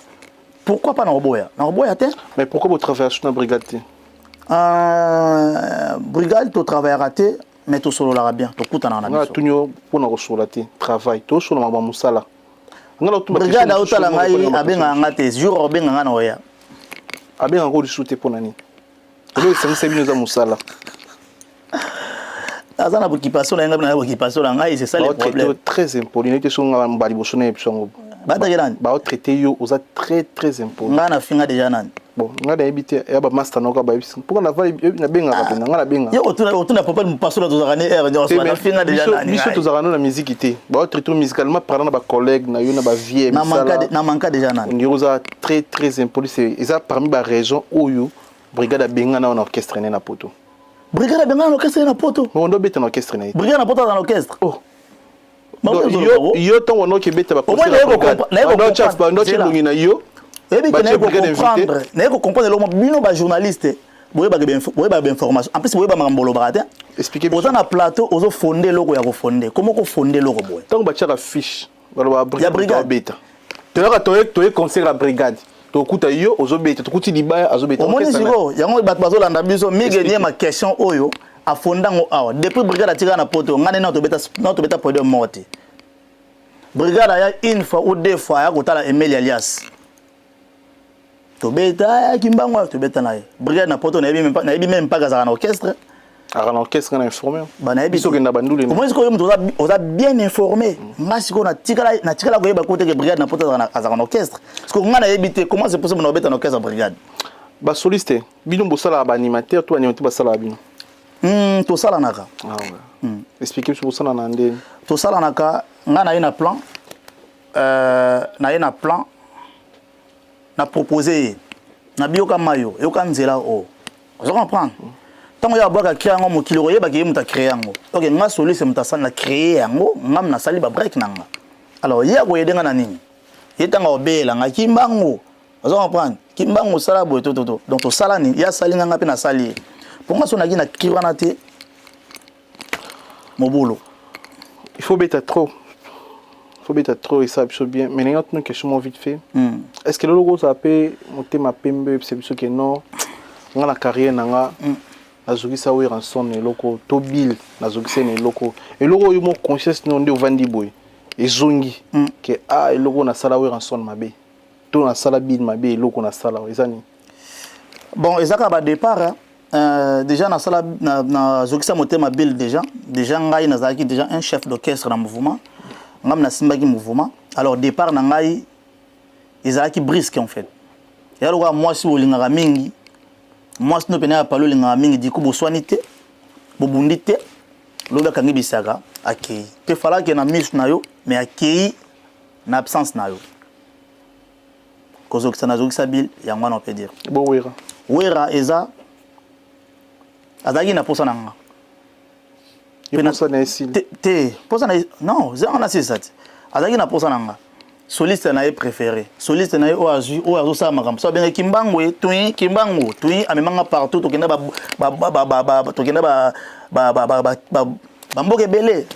pourquoi pas na oboya te mais pourquoi vous travaillez sur la brigade brigade to travail raté mais to solo la bien to kutana na biso tunyo pona ko solo te travail to solo ma musala brigade autala ngai abenga ngate jour abenga ngana oya abenga ko disute pona ni le c'est bino za musala azana bokipation na ngai na bokipation na ngai c'est ça le problème très impoli n'était sur mbali bosona epsongo bata gelani ba traiter yo oza très impoli ngana finga déjà nani bon ngada ebité ya ba master noka ba ebisi pour na vali na benga ka pena ngana benga yo otuna papa mu passo na tozakane air ndio na finga déjà nani biso tozakana na musique té ba traiter musicalement parlant na ba collègue na yo na ba vie na manka déjà nani ndio oza très impoli c'est ça parmi ba raison oyo brigade benga na orchestre na poto brigade benga na orchestre na poto on doit beta na orchestre na brigade na poto dans l'orchestre oh yo tant on que beta ba concert na chelungi na yo na comprendre le bino ba journaliste boye ba information en plus boye ba mambolo barate expliquer aux na plateau aux fonder loko ya ko fonder comment ko fonder loko boye tant ba tchaka fiche ba brigade beta to concert la brigade to kuta yo ozo beta to kuti libaya azo beta au moins siko yango ba bazo landa biso migenie ma question oyo a fondango awa depuis brigade atika na poto ngane na to beta podium morte brigade ya une fois ou deux fois ya kotala Emile Alias to beta kimbango to beta na brigade na poto na yebi même pas gazana orchestre na informé ba na yebi so kenda bandule au moins ko yemu oza bien informé ngasi ko na tikala ko yeba ko te que brigade na poto azana orchestre parce que ngana yebi te comment c'est possible na beta na orchestre brigade ba soliste bino bosala ba animateur to animateur basala bino to sala naka ah ouais expliquer sur bosala na ndeni to sala naka ngana ina plan na plan na proposer na bioka mayo yoka nzela o vous comprendre tant ya baka créer ngo mokilo yeba ke muta créer ngo OK nga soliste muta sala na créer ngo ngam na sali ba break nanga alors ya ko yedenga na nini yetanga obela nga kimbango vous comprendre kimbango sala bo to donc to sala ni ya sali nga pe na sali pour moi sonaki na kriwana te mobolo il faut bêter trop et ça absolument bien mais n'ayant une question vite fait est-ce que le logo ça peut monter ma pembe c'est parce que non on a la carrière nanga azuki ça oui rançon ne loco tobil azuki c'est ne loco et logo yo mo conscience non de vandi boy et zongi que ah et logo na sala oui rançon mabe to na sala bil mabe logo na sala ezani bon ezaka ba départ déjà na sala na zokisa motema bil déjà ngai nazaki déjà un chef d'orchestre dans mouvement ngam na simbaki mouvement alors départ na ngai ezaki brisque en fait ya loka moi si olingaka mingi moi si no pena palo lingaka mingi diku boswanite bobundite loba kangi bisaka akei te fala ke na misu na yo mais akei na absence na yo kozokisa na zokisa bil yango on peut dire bon wera eza azaki na posa nanga posa na esili te posa na non on a c'est ça azaki na posa nanga soliste na ye préféré soliste na ye o azo sa makambo so benga kimbango tui amemanga partout tokenda tokenda mboke belé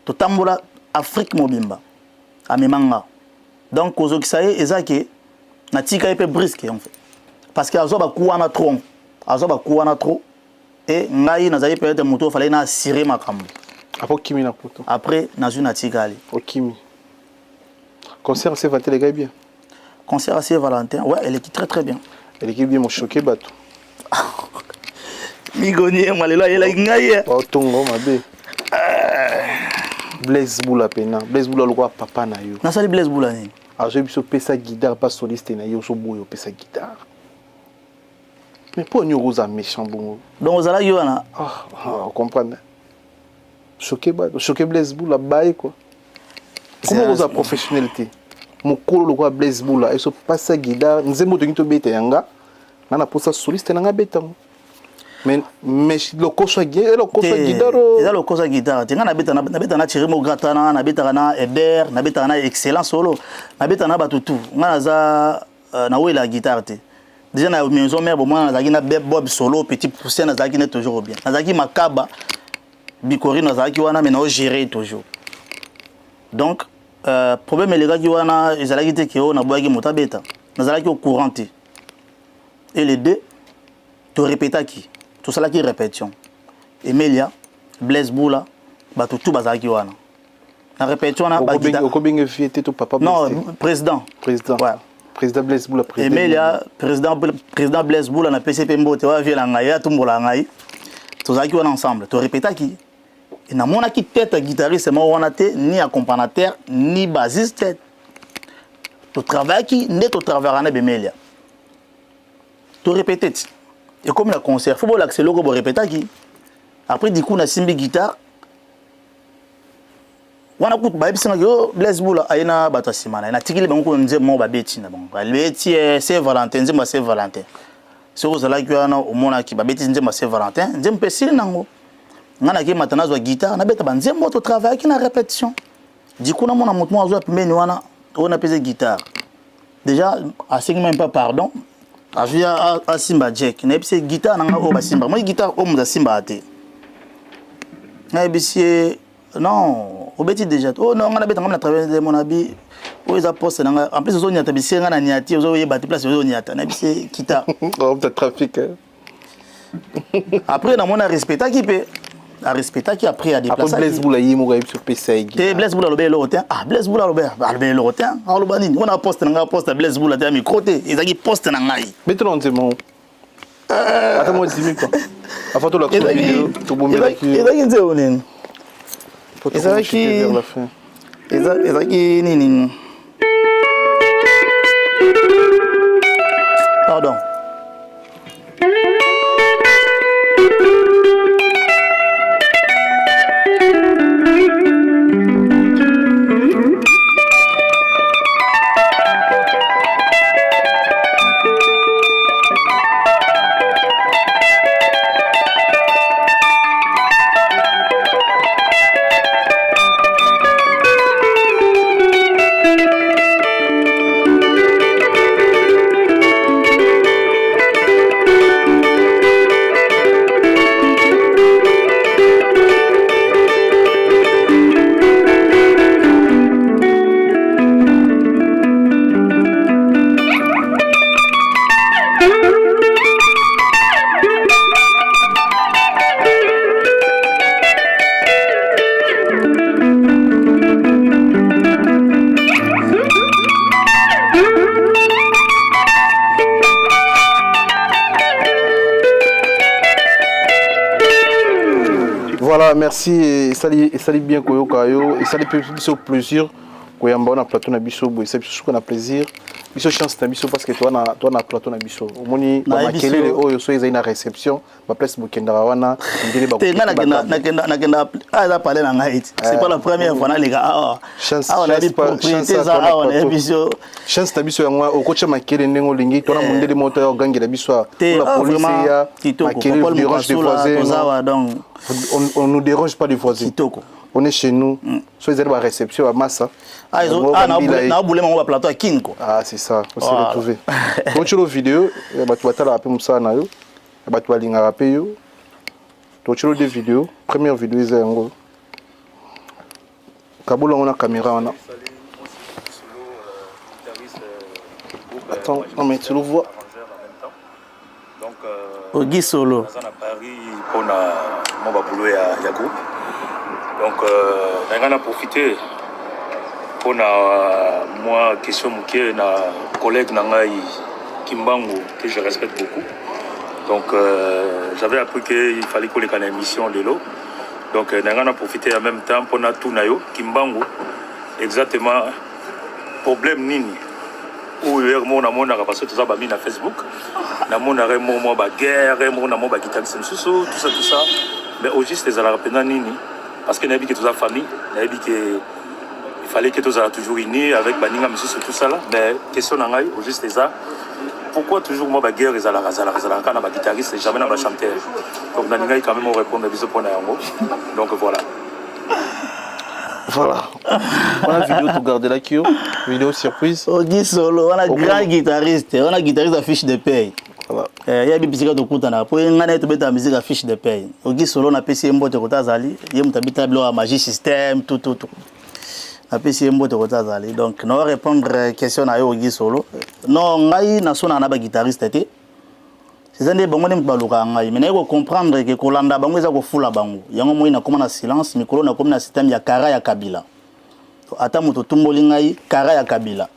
to tambola Afrique mobimba amemanga donc kozokisa ye ezaki na tika pe brisque en fait parce que azo ba kuwana trop et ngai nazali peut-être moto fallait na assurer makambo après nazu na tikali okimi concert c'est Valentin les gars bien concert à Saint-Valentin ouais elle est très bien elle est bien mon choqué bateau migoni malelo yela ngai o tongo mabe Blaise Boula pena Blaise Boula lokwa papa na yo na sali Blaise Boula nini azwi biso pesa guitare pas soliste na yo so boyo pesa guitare. Mais pour nous rose méchant bon. Donc vous allez y aller. Ah, comprendre. Choqué Blaise Boula bail quoi. Comment vous a professionnalité? Mon colo quoi Blaise Boula et so pesa guitare, nzembo de ngito beta yanga. Na posa soliste na ngabeta. Mais le coso guitare, le coso guitare. Et le coso guitare. Tu na beta na tiré mo gratana, na beta na Hébert, na beta na excellent solo, na beta na batutu. Na za na oui la guitare te. Déjà na maison mère bon moi na na bob solo petit poussin na zaki net toujours bien. Na zaki makaba bikori na zaki wana mais na gérer toujours. Donc problème les gars qui wana ezalaki te ke na boaki motabeta. Na zalaki au courant te. Et les deux tu répéta qui tout ça là qui répétition. Emilia, Blaise Boula, tout bazaki wana. La répétition na ba guitare. Ko binge fiete to papa. Non, président. Ouais. Président Blaise Boula président. Emilia, président Blaise Boula na PCP Mbote wa vient ngaya tumbola ngai. Tozaki wana ensemble. Tu répéta qui et na mona qui tête guitariste mo wana te ni accompagnateur ni bassiste. Tu travailles qui net au travail na Emilia. Tu répétais. Et comme la concert, faut pas l'accélérer pour répéter qui. Après du coup na simbi guitare. Wana kutu ba ebisa yo Blaise Boula aina batasimana. Na tikili bango nze mo ba beti na bango. Beti c'est Valentin, nze ma c'est Valentin. So vous allez que na omona ki ba beti nze ma c'est Valentin, nze mpesili nango. Ngana ki matana zo guitare na beta banze mo to travail ki na répétition. Du coup na mona moto zo pembeni wana on a pesé guitare. Déjà à ce même pas pardon. Avia a Simba Jack, na ebise guitare nanga o ba Simba. Moi guitare o mu Simba ate. Na ebise non, obeti déjà. Oh non, on a bête na travailler de mon abi. O eza poste nanga. En plus ozo nyata bise nga na nyati ozo yeba place ozo nyata. Na ebise guitare. Oh, peut-être trafic. Après na mona respecta qui peut a respecta qui après a déplacer. Après Blaise Boula yimo ga sur PC. Te Blaise Boula lobe lotin. Ah Blaise Boula lobe. Lobe lotin. Ah lobani. On a poste nanga poste Blaise Boula te mi côté. Ezaki poste na ngai. Maintenant on dit mon. Attends moi 10 minutes quoi. Avant tout la vidéo, tout bon bien qui. Ezaki nze onene. Ezaki vers la fin. Ezaki nini. Pardon. Voilà, merci et salut bien Koyo Kayo et salut plaisir Koyamba on a plateau na biso boy c'est sûr qu'on a plaisir biso chance na biso parce que toi na plateau na biso omoni ba makelele oyo so ezai na réception ba place bokendara wana ndele ba nakenda za parler na ngai c'est pas la première fois na lega chance on a des propriétés ça on a biso chance na biso yango okocha makelele ndengo lingi tona mondele moto ya gangi na biso la police ya makelele dérange des voisins donc on nous dérange pas des voisins on est chez nous so ils la réception à massa na boule mon plateau à Kinko c'est ça on s'est retrouvé quand tu la vidéo ba tu batala rapper musa na yo ba tu alinga rapper yo to tu des vidéos première vidéo c'est ngo kabula on a caméra on a attends non mais tu le vois donc Guy Solo à Paris pour mon baboulou ya groupe. Donc, on a profité pour moi, question mouké, na collègue Nangaï Kimbango, que je respecte beaucoup. Donc, j'avais appris qu'il fallait qu'on ait une émission de l'eau. Donc, on a profité en même temps pour tout Nayo, Kimbango, exactement problème nini oyo mona mona parce que tout ça ba mis na Facebook na mona remo mo ba guerre mo na mo ba guitariste tout ça mais au juste les ala rapena nini parce que na que tout ça famille na que il fallait que tout ça toujours unis avec baninga monsieur tout ça là mais question na ngai au juste ça pourquoi toujours moi ba guerre les ala kana ba guitariste jamais na ba chanteur donc na ngai quand même on répondre à biso pona yango donc voilà. Voilà. On a vidéo tout garder là qui vidéo surprise. Ogi Solo, on a grand guitariste, on a guitariste à fiche de paye. Voilà. Il y a des petits gars de Koutana. Pour une année, tu mets ta musique à fiche de paye. Ogi Solo, on a PC Mbo de Kotazali. Il y a un tableau à Magie System, tout. A PC Mbo de Kotazali. Donc, nous allons répondre à la question à Ogi Solo. Non, on a un guitariste. C'est un des bons moments où mais il faut comprendre que Kolanda bango eza ko fula bango. Yango moi na comme na silence, mais Kolona comme na système ya Kara ya Kabila. Ata moto tumboli ngai Kara ya Kabila.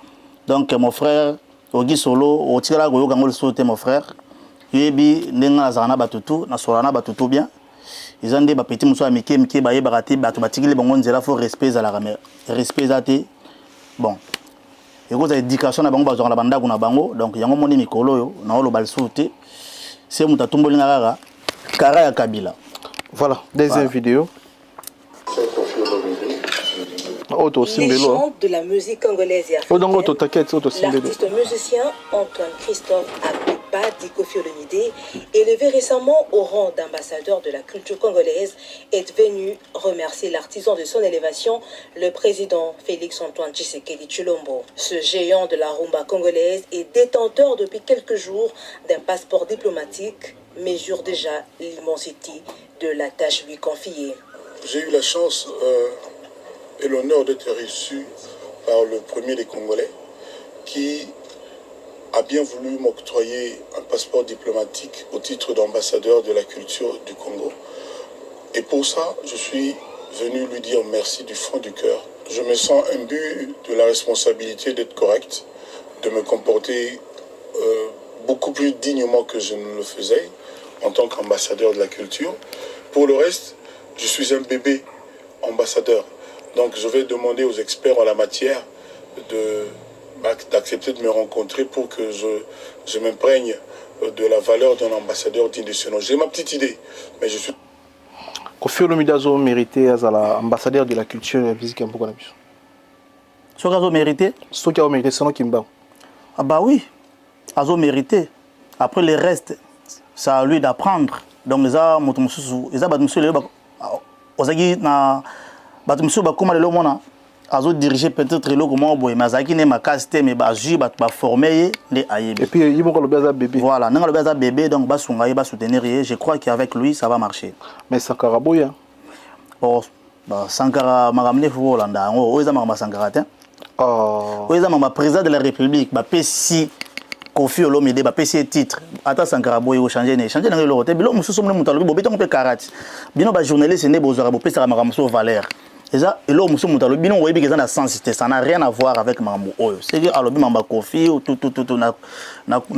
Donc mon frère Ogi Solo, o tira go yoka ngol sauter mon frère. Yebi ndenga zana batutu, na solana batutu bien. Ils ont des petits muso amike ba yebarati batu batikile bango nzela faut respect za la ramère. Respect zate. Bon. Et vous avez éducation na bango bazwa na banda kuna bango, donc yango moni mikolo yo na olo bal sauter. C'est mon tatumboli ngara Kara ya Kabila. Voilà, deuxième vidéo. Légende de la musique congolaise et africaine. L'artiste musicien Antoine Christophe Abeba Kofi Olomide, élevé récemment au rang d'ambassadeur de la culture congolaise, est venu remercier l'artisan de son élévation, le président Félix Antoine Tshisekedi Tshilombo. Ce géant de la rumba congolaise est détenteur depuis quelques jours d'un passeport diplomatique, mesure déjà l'immensité de la tâche lui confiée. J'ai eu la chance et l'honneur d'être reçu par le premier des Congolais qui a bien voulu m'octroyer un passeport diplomatique au titre d'ambassadeur de la culture du Congo. Et pour ça, je suis venu lui dire merci du fond du cœur. Je me sens imbu de la responsabilité d'être correct, de me comporter beaucoup plus dignement que je ne le faisais en tant qu'ambassadeur de la culture. Pour le reste, je suis un bébé ambassadeur. Donc je vais demander aux experts en la matière d'accepter de me rencontrer pour que je m'imprègne de la valeur d'un ambassadeur digne de ce nom. J'ai ma petite idée, mais je suis... Kofi Olomide a mérité à l'ambassadeur de la culture et de la musique. Ce qu'il a mérité? Ce qu'il a mérité, c'est non Kimba. Ah bah oui, il a mérité. Après le reste, c'est à lui d'apprendre. Donc les a diriger peut-être le comment boy mazaki ne makaste mais ba ju ba former les aïe et puis il faut le bébé voilà n'a le bébé donc ba sunga ba soutenir je crois qu'avec lui ça va marcher mais Sankara boya oh bah Sankara maramne fo Hollanda o eza mama Sankara tin oh o eza mama président de la République ba pesi Kofi Olomide ba pesi titre ata Sankara boya o changer na le roté bilo mususu mu mutalo bo beton pe karate bino ba journaliste ne bozora bo pesa maramso valeur. Et ça, et là, monsieur Moutalo, bien on voit bien que ça n'a rien à voir avec Mambo Oyo. C'est que à l'objet Mamba Kofi ou tout na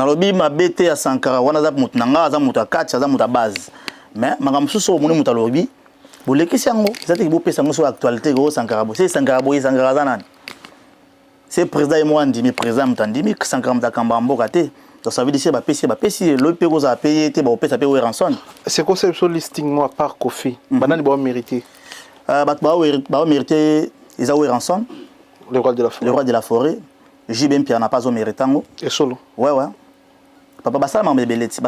l'objet ma BT à Sankara, wana zap mutnanga, zap mutakach, zap mutabase. Mais Mambo Sousso, mon Moutalo bi, vous les questions, c'est que vous payez ça sur l'actualité de Sankara. C'est Sankara Boy Sankara Zanan. C'est président et moi on dit mais président m'tandimi Sankara m'takamba mbokate. Donc ça veut dire c'est ba PC le pays vous a payé, te ba payé payer rançon. C'est quoi ce listing moi par Kofi? Banane ba mérité. Bah mérité Isaou Ranson, le roi de la forêt. Le roi de la forêt. JBM Pierre n'a pas mérité. Et solo. Ouais. Papa Bassa m'a beleti.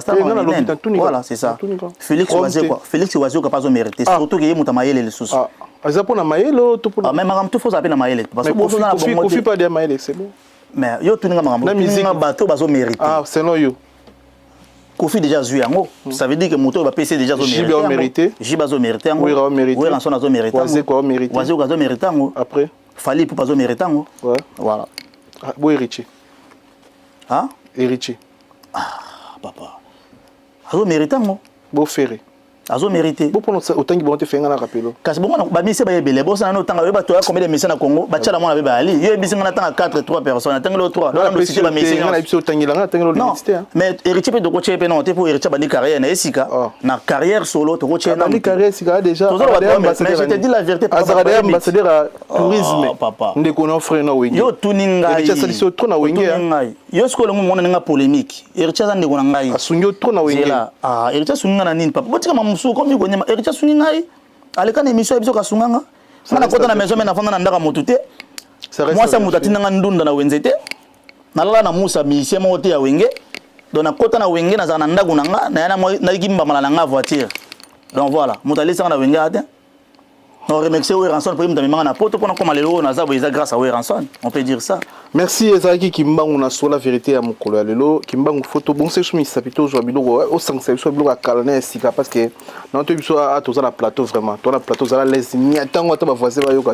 Voilà, c'est ça. Félix Oazio Félix Oazio n'a pas mérité. Surtout qu'il y a Moutamaïel et les sous. Ah, ils ont Maïel ou tout pour. Ah, mais Madame tout faut appeler Maïel. Parce que Kofi pas de Maïel, c'est bon. Mais yo tout n'importe. La musique bateau bazo mérité. Ah, c'est non yo. Kofi déjà joué en haut. Ça veut dire que Moto va PC déjà mérité. Jibazo mérité. Oui, mérité. Oui, Ranson a mérité. Oazio a mérité. Après. Fallait pour pas mérité. Ouais. Voilà. Ah, bon héritier. Hein? Héritier. Ah, papa. A mérité. Beau ferré. azo mérité bon pour autant que bon te fait un rappel kasi bon ba mise ba yebele bo sana no tanga ba to combien de mise na Congo ba tchala mona ba ali ye bisi ngana tanga 4 3 personnes tanga le 3 non la cité ba mise ngana biso tangila tanga le cité mais héritier pe de ko chepe non te pour héritier ba ni carrière na esika na carrière solo to ko chepe na ni carrière sika déjà mais je te dis la vérité azarade ambassadeur à tourisme ndeko no frère na wengi yo tuninga héritier sali so trop na wengi yo skolo mo mona nga polémique héritier za ndeko na ngai asunyo trop na wengi héritier sunga na nini papa botika mamusu komi ko nyama héritier sungi ngai aleka na émission biso ka sunganga sana kota na maison me na fanda na ndaka motute moi ça mutati nga ndunda na wenzete nalala na musa mission mo te ya wenge donc na kota na wenge na za na ndaku na nga na yana na gimba mala na nga voiture donc voilà mutali sanga na wenge ate on remercie Ranson pour me na poto pour comme lelo na za boiza grâce à Ranson on peut dire ça. Merci Ezaki Kimbangu na sur la vérité à mukolo lelo Kimbangu photo bon c'est chemise sapito zo biloko au sang c'est so biloko kalane sika parce que na to biso a to za na plateau vraiment to na plateau za la les ni atango to ba voisin ba yoka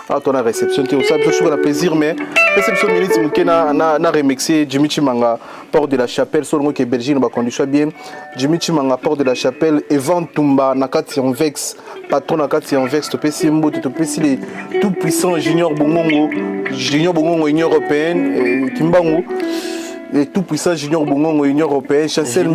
a to na réception te ça biso na plaisir mais réception minute mukena na remixer Jimmy Chimanga port de la Chapelle sur que Belgique ba condition bien Jimmy Chimanga port de la Chapelle et Ventumba na kati en vex patron na kati en vex to pesi mbote to pesi les tout puissant junior bongongo Union européenne Kimbangu les tout puissants junior bongongo Union européenne Chancel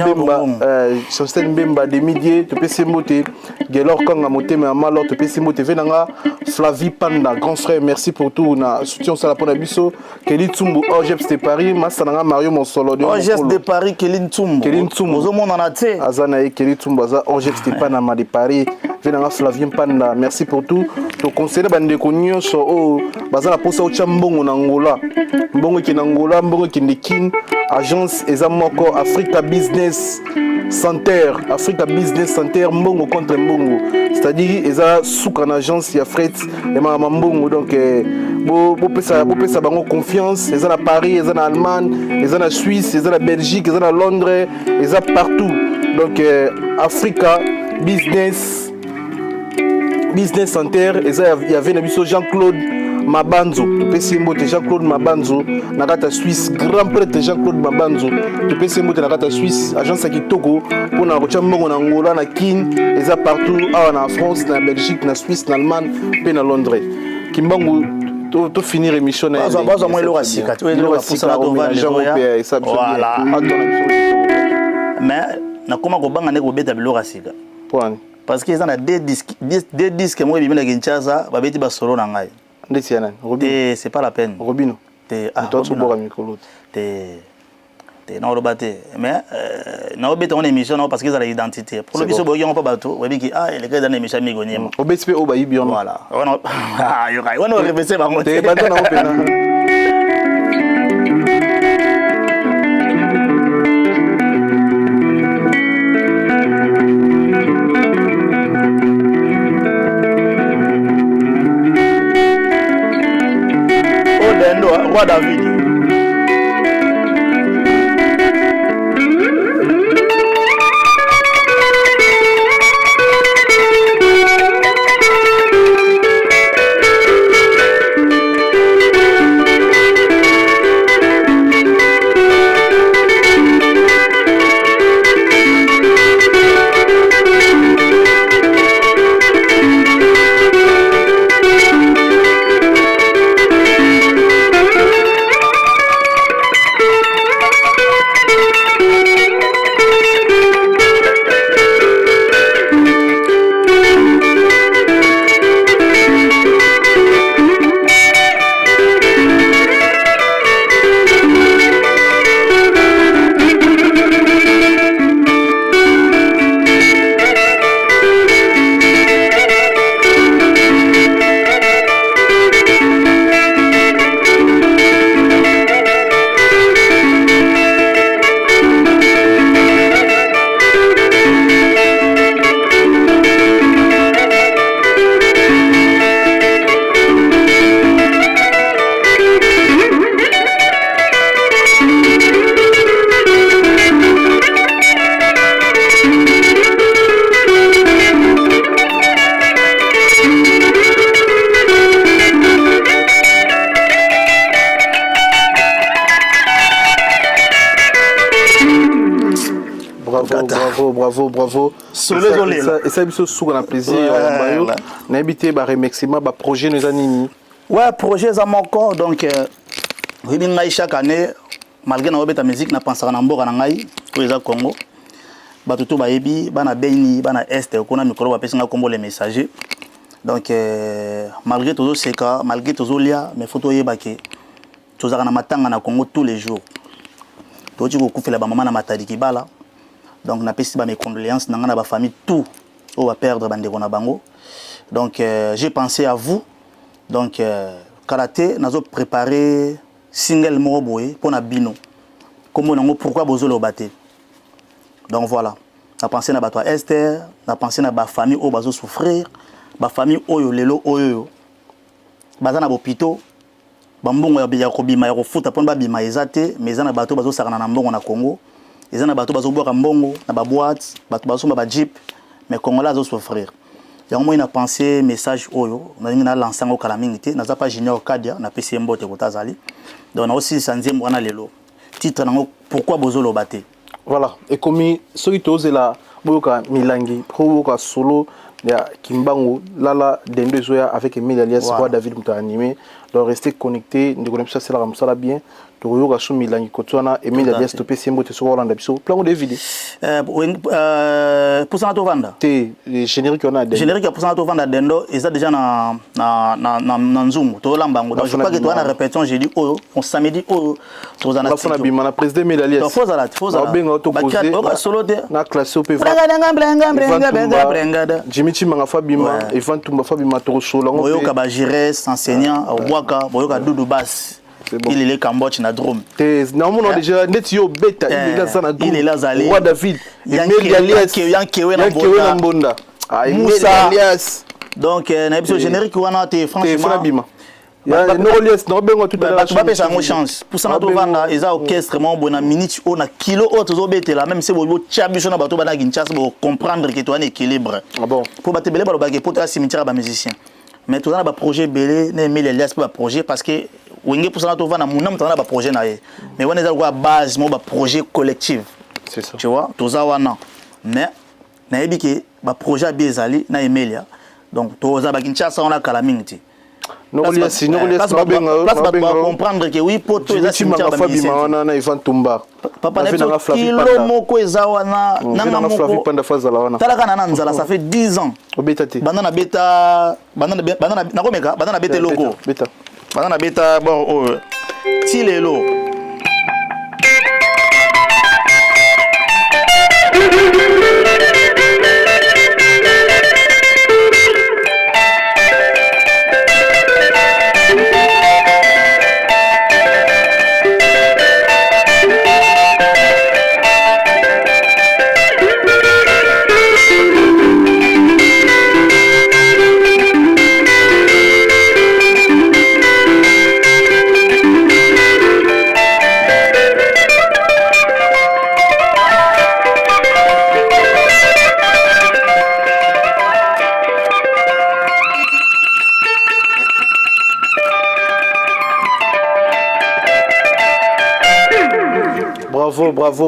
Mbemba des milliers to pesi mbote Gelor Kanga motema malor to pesi mbote venanga Flavie Panda grand frère merci pour tout na soutien ça la pona biso Kelly Tsumbu Orgeps de Paris Masananga Mario Monsolo de Orgeps de Paris Kelly Tsumbu ozomona na te azana e Kelly Tsumbu aza Orgeps de Panama de Paris venanga Flavie Panda merci pour tout to conseiller bande ko nyonso o bazala posa o chambongo na Angola mbongo ki na Angola mbongo ki ndikin agence ezamoko Africa Business Center mbongo contre mbongo c'est-à-dire eza souka na agence ya fret et ma mbongo donc bo pesa bango confiance eza na Paris eza na Allemagne eza na Suisse eza na Belgique eza na Londres eza partout donc Africa Business Center eza y avait na biso Jean-Claude Mabanzo topesi mbote Jean-Claude Mabanzo na kata Suisse grand prêtre Jean-Claude Mabanzo topesi mbote na kata Suisse agence ya kitoko pona kocha mbongo na Angola na Kin eza partout awa na France na Belgique na Suisse na Allemagne pe na Londres Kimbangu to finir émission na bazo mo elo rasika to elo rapusa to vendre voilà mais na koma ko banga ne ko beta bilo rasika point parce que ils ont des disques moi bimina Kinshasa ba beti ba solo na ngai ndeti yana Robino c'est pas la peine Robino te toi tu bois micro te na robate mais na obeta on émission non parce qu'ils ont l'identité pour le biso boyo on pas bateau webi ki les gars dans émission mi gonyema obetspe o ba yibi on voilà on remercie ba mo te bato na opena Roi David. Bravo. Et ça, c'est souvent un plaisir. On a habité par remerciement, par projet nous anini. Ouais, projet à mon corps. Donc, chaque année, malgré la musique, na pensé à Nambour, à Nangaï, pour les Congo. Batutu baebi, bana Beni, bana Est, on a micro, on a combo les messagers. Donc, malgré tout ce cas, malgré tout ce lia, mais photos yébake, tout ça na matanga na Congo tous les jours. Tout ce qu'on fait la maman na matadi kibala. Donc, na pesi ba mes condoléances, na ba famille tout, on va perdre bande na bango. Donc, j'ai pensé à vous. Donc, karaté, nous avons préparé single moroboé pour na bino. Comment on pourquoi bozo le batté. Donc voilà, on a pensé à toi Esther, on a pensé à ma famille où bazo souffrir, ma famille oyo lelo oyo. Bazana bopito, bambongo ya kobima ya kofuta pon ba bima ezate, mais zana bato bazo sakana na mbongo na Congo. Ezana bato bazo boka mbongo na ba boîte, bato bazo ba jeep, mais Congolais bazo souffrir. Yango moi na pensé message oyo, on a dit na lancer au calamité, na za pas junior Kadia, na PC mbote ko tazali. Donc on a aussi sanzem wana lelo. Titre nango pourquoi bozo lo baté. Voilà, et comme ceux qui osent là, boyoka milangi, boyoka solo, ya kimbangu, lala dendo zoya avec Emile alias Roi David muta animé, donc restez connectés, nous connaissons ça c'est la ramsala bien. Toyoka sou milangi kotwana Emile alias topé sembo te soka Hollande biso. Plan de vidéo. Pour ça to vanda. Té générique on a des. Générique pour ça to vanda dendo, et ça déjà na nzungu, to lambango. Donc je crois que toi na répétition, j'ai dit oh, on samedi oh, to za na. Bafana bima na président Emile alias. Donc faut ça. Benga auto poser. Solo de. Na classe au PV. Brenga. Jimmy Chimanga Fabima, Ivan Tumba Fabima to solo. Boyoka ba Jires enseignant au Boaka, boyoka Doudou Bass. Bon. Il est Cambodge na Drôme. Normalement déjà Netio Beta, il est là ça na Drôme. Il est là Zali. Roi David. Emile alias. Yankewe na Mbonda. Emile alias. Donc na épisode générique wana te franchement. Ya Norolies no bengo tout à l'heure. Tu vas pêcher une chance. Pour ça na to vanda eza orchestre mon bona minute on a kilo autres zo betela même c'est bo chabiso na bato bana Kinshasa pour comprendre que toi un équilibre. Ah bon. Pour battre belé ba lo ba ke pota cimetière ba musicien. Mais tout ça na projet belé na Emile alias pour projet parce que wenge pour ça to vanda munam tana ba projet na ye. Mais on est à quoi base mo ba projet collectif. C'est ça. Tu vois, tout ça wana. Mais na yebi ke ba projet bezali na Emelia. Donc to za ba Kinshasa on a calamité. Norolies no bengo. Place ba comprendre que oui poto eza cimetière ba Fabima wana na Ivan Tumba. Papa na kilo moko eza wana nanga moko. Tala kana na nzala ça fait 10 ans. Obetate. Banana beta na komeka banana beta logo. Beta. Banana beta bon oh tilelo.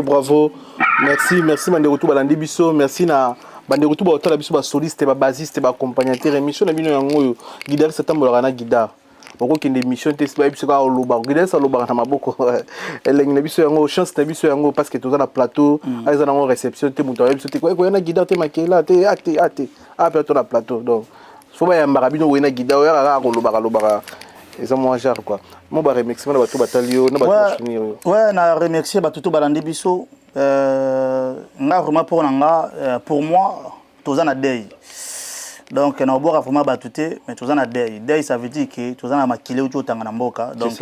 Bravo. Merci Manderutu balandi biso, merci na Banderutu ba otala biso ba soliste ba bassiste ba accompagnateur émission na bino yango guidar satambola na guidar. Boko kende émission te ba biso ka loba, guidar sa loba na maboko. Elengi na biso yango chance na biso yango parce que toza na plateau, aiza na réception te muto biso te ko na guidar te makela te ate. Après to na plateau. Donc faut ba ya marabino we na guidar ya ka loba. Ils ont moins cher quoi. Moi bah remerciement na bato batalio na bato chini. Ouais, na remercier bato balandi biso nga vraiment pour moi toza na deuil. Donc na obora vraiment batute mais toza na deuil. Deuil ça veut dire que toza na makile uto tanga na mboka. Donc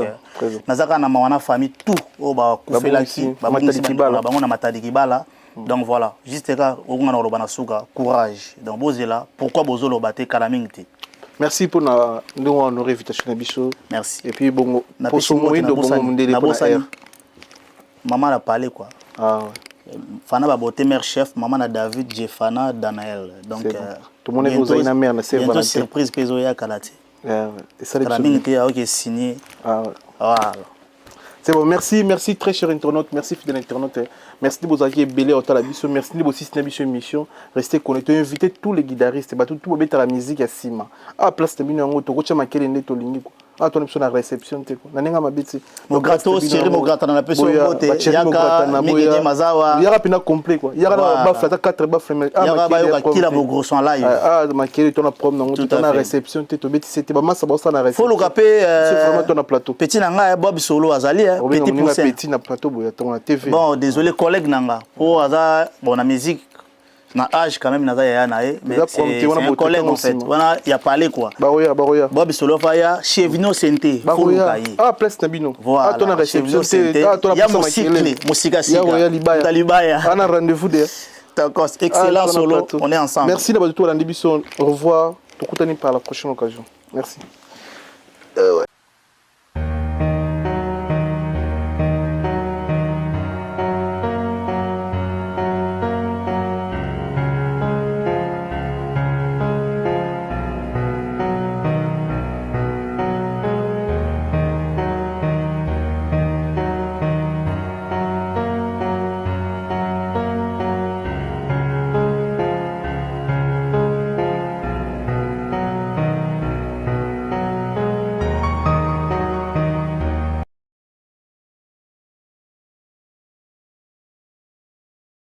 nazaka na mawana famille tout o ba kufela ki ba bango na matadi kibala. Donc voilà, juste ka okunga na roba na suka courage. Donc bozela pourquoi bozolo baté kalamingti. Merci pour nous honorer invitation à Bisso. Merci. Et puis bon pour ce moment de bon monde maman a parlé quoi. Ah ouais. Fana ba beauté mère chef, maman a David, Jefana, Danaël. Donc tout le monde est aux aïna mère na c'est Valentin. Surprise peso ya kalati. Ouais. Et ça la minute a OK signé. Ah ouais. Voilà. C'est bon, merci très cher internaute, merci fidèle internaute. merci de vous accueillir belé au talabiso, merci de vous assister à émission, restez connectés, invitez tous les guitaristes, tout mettre la musique à Sima. À place de bino ngo to ko chama kele neto lingi ko. Ah toi na réception te ko. Na nenga mabiti. Mo gratos chéri mo grata na peso bote yaka migidi mazawa. Yaka pina complet quoi. Yaka ba flata 4 ba flame. Yaka ba yoka kila mo gros en live. Ah ma kele to na prom na ngo to na réception te to beti c'était ba massa ba ça na réception. Faut le capé c'est vraiment ton plateau. Petit nanga Bob Solo azali petit poussin. Petit na plateau boya ton na TV. Bon désolé collègue nanga. Pour aza bon la musique na âge quand même naza ya nae mais c'est un collègue en fait. Voilà, il a parlé quoi. Baroya. Bob Solo faya chez Vino Sente. Baroya. Ah place Nabino. Voilà. Ah ton réception c'est ah ton la musique sika. Talibaya. On a rendez-vous there. D'accord, excellent solo. On est ensemble. Merci d'avoir tout rendez-vous. Au revoir. Tout par la prochaine occasion. Merci. Ouais.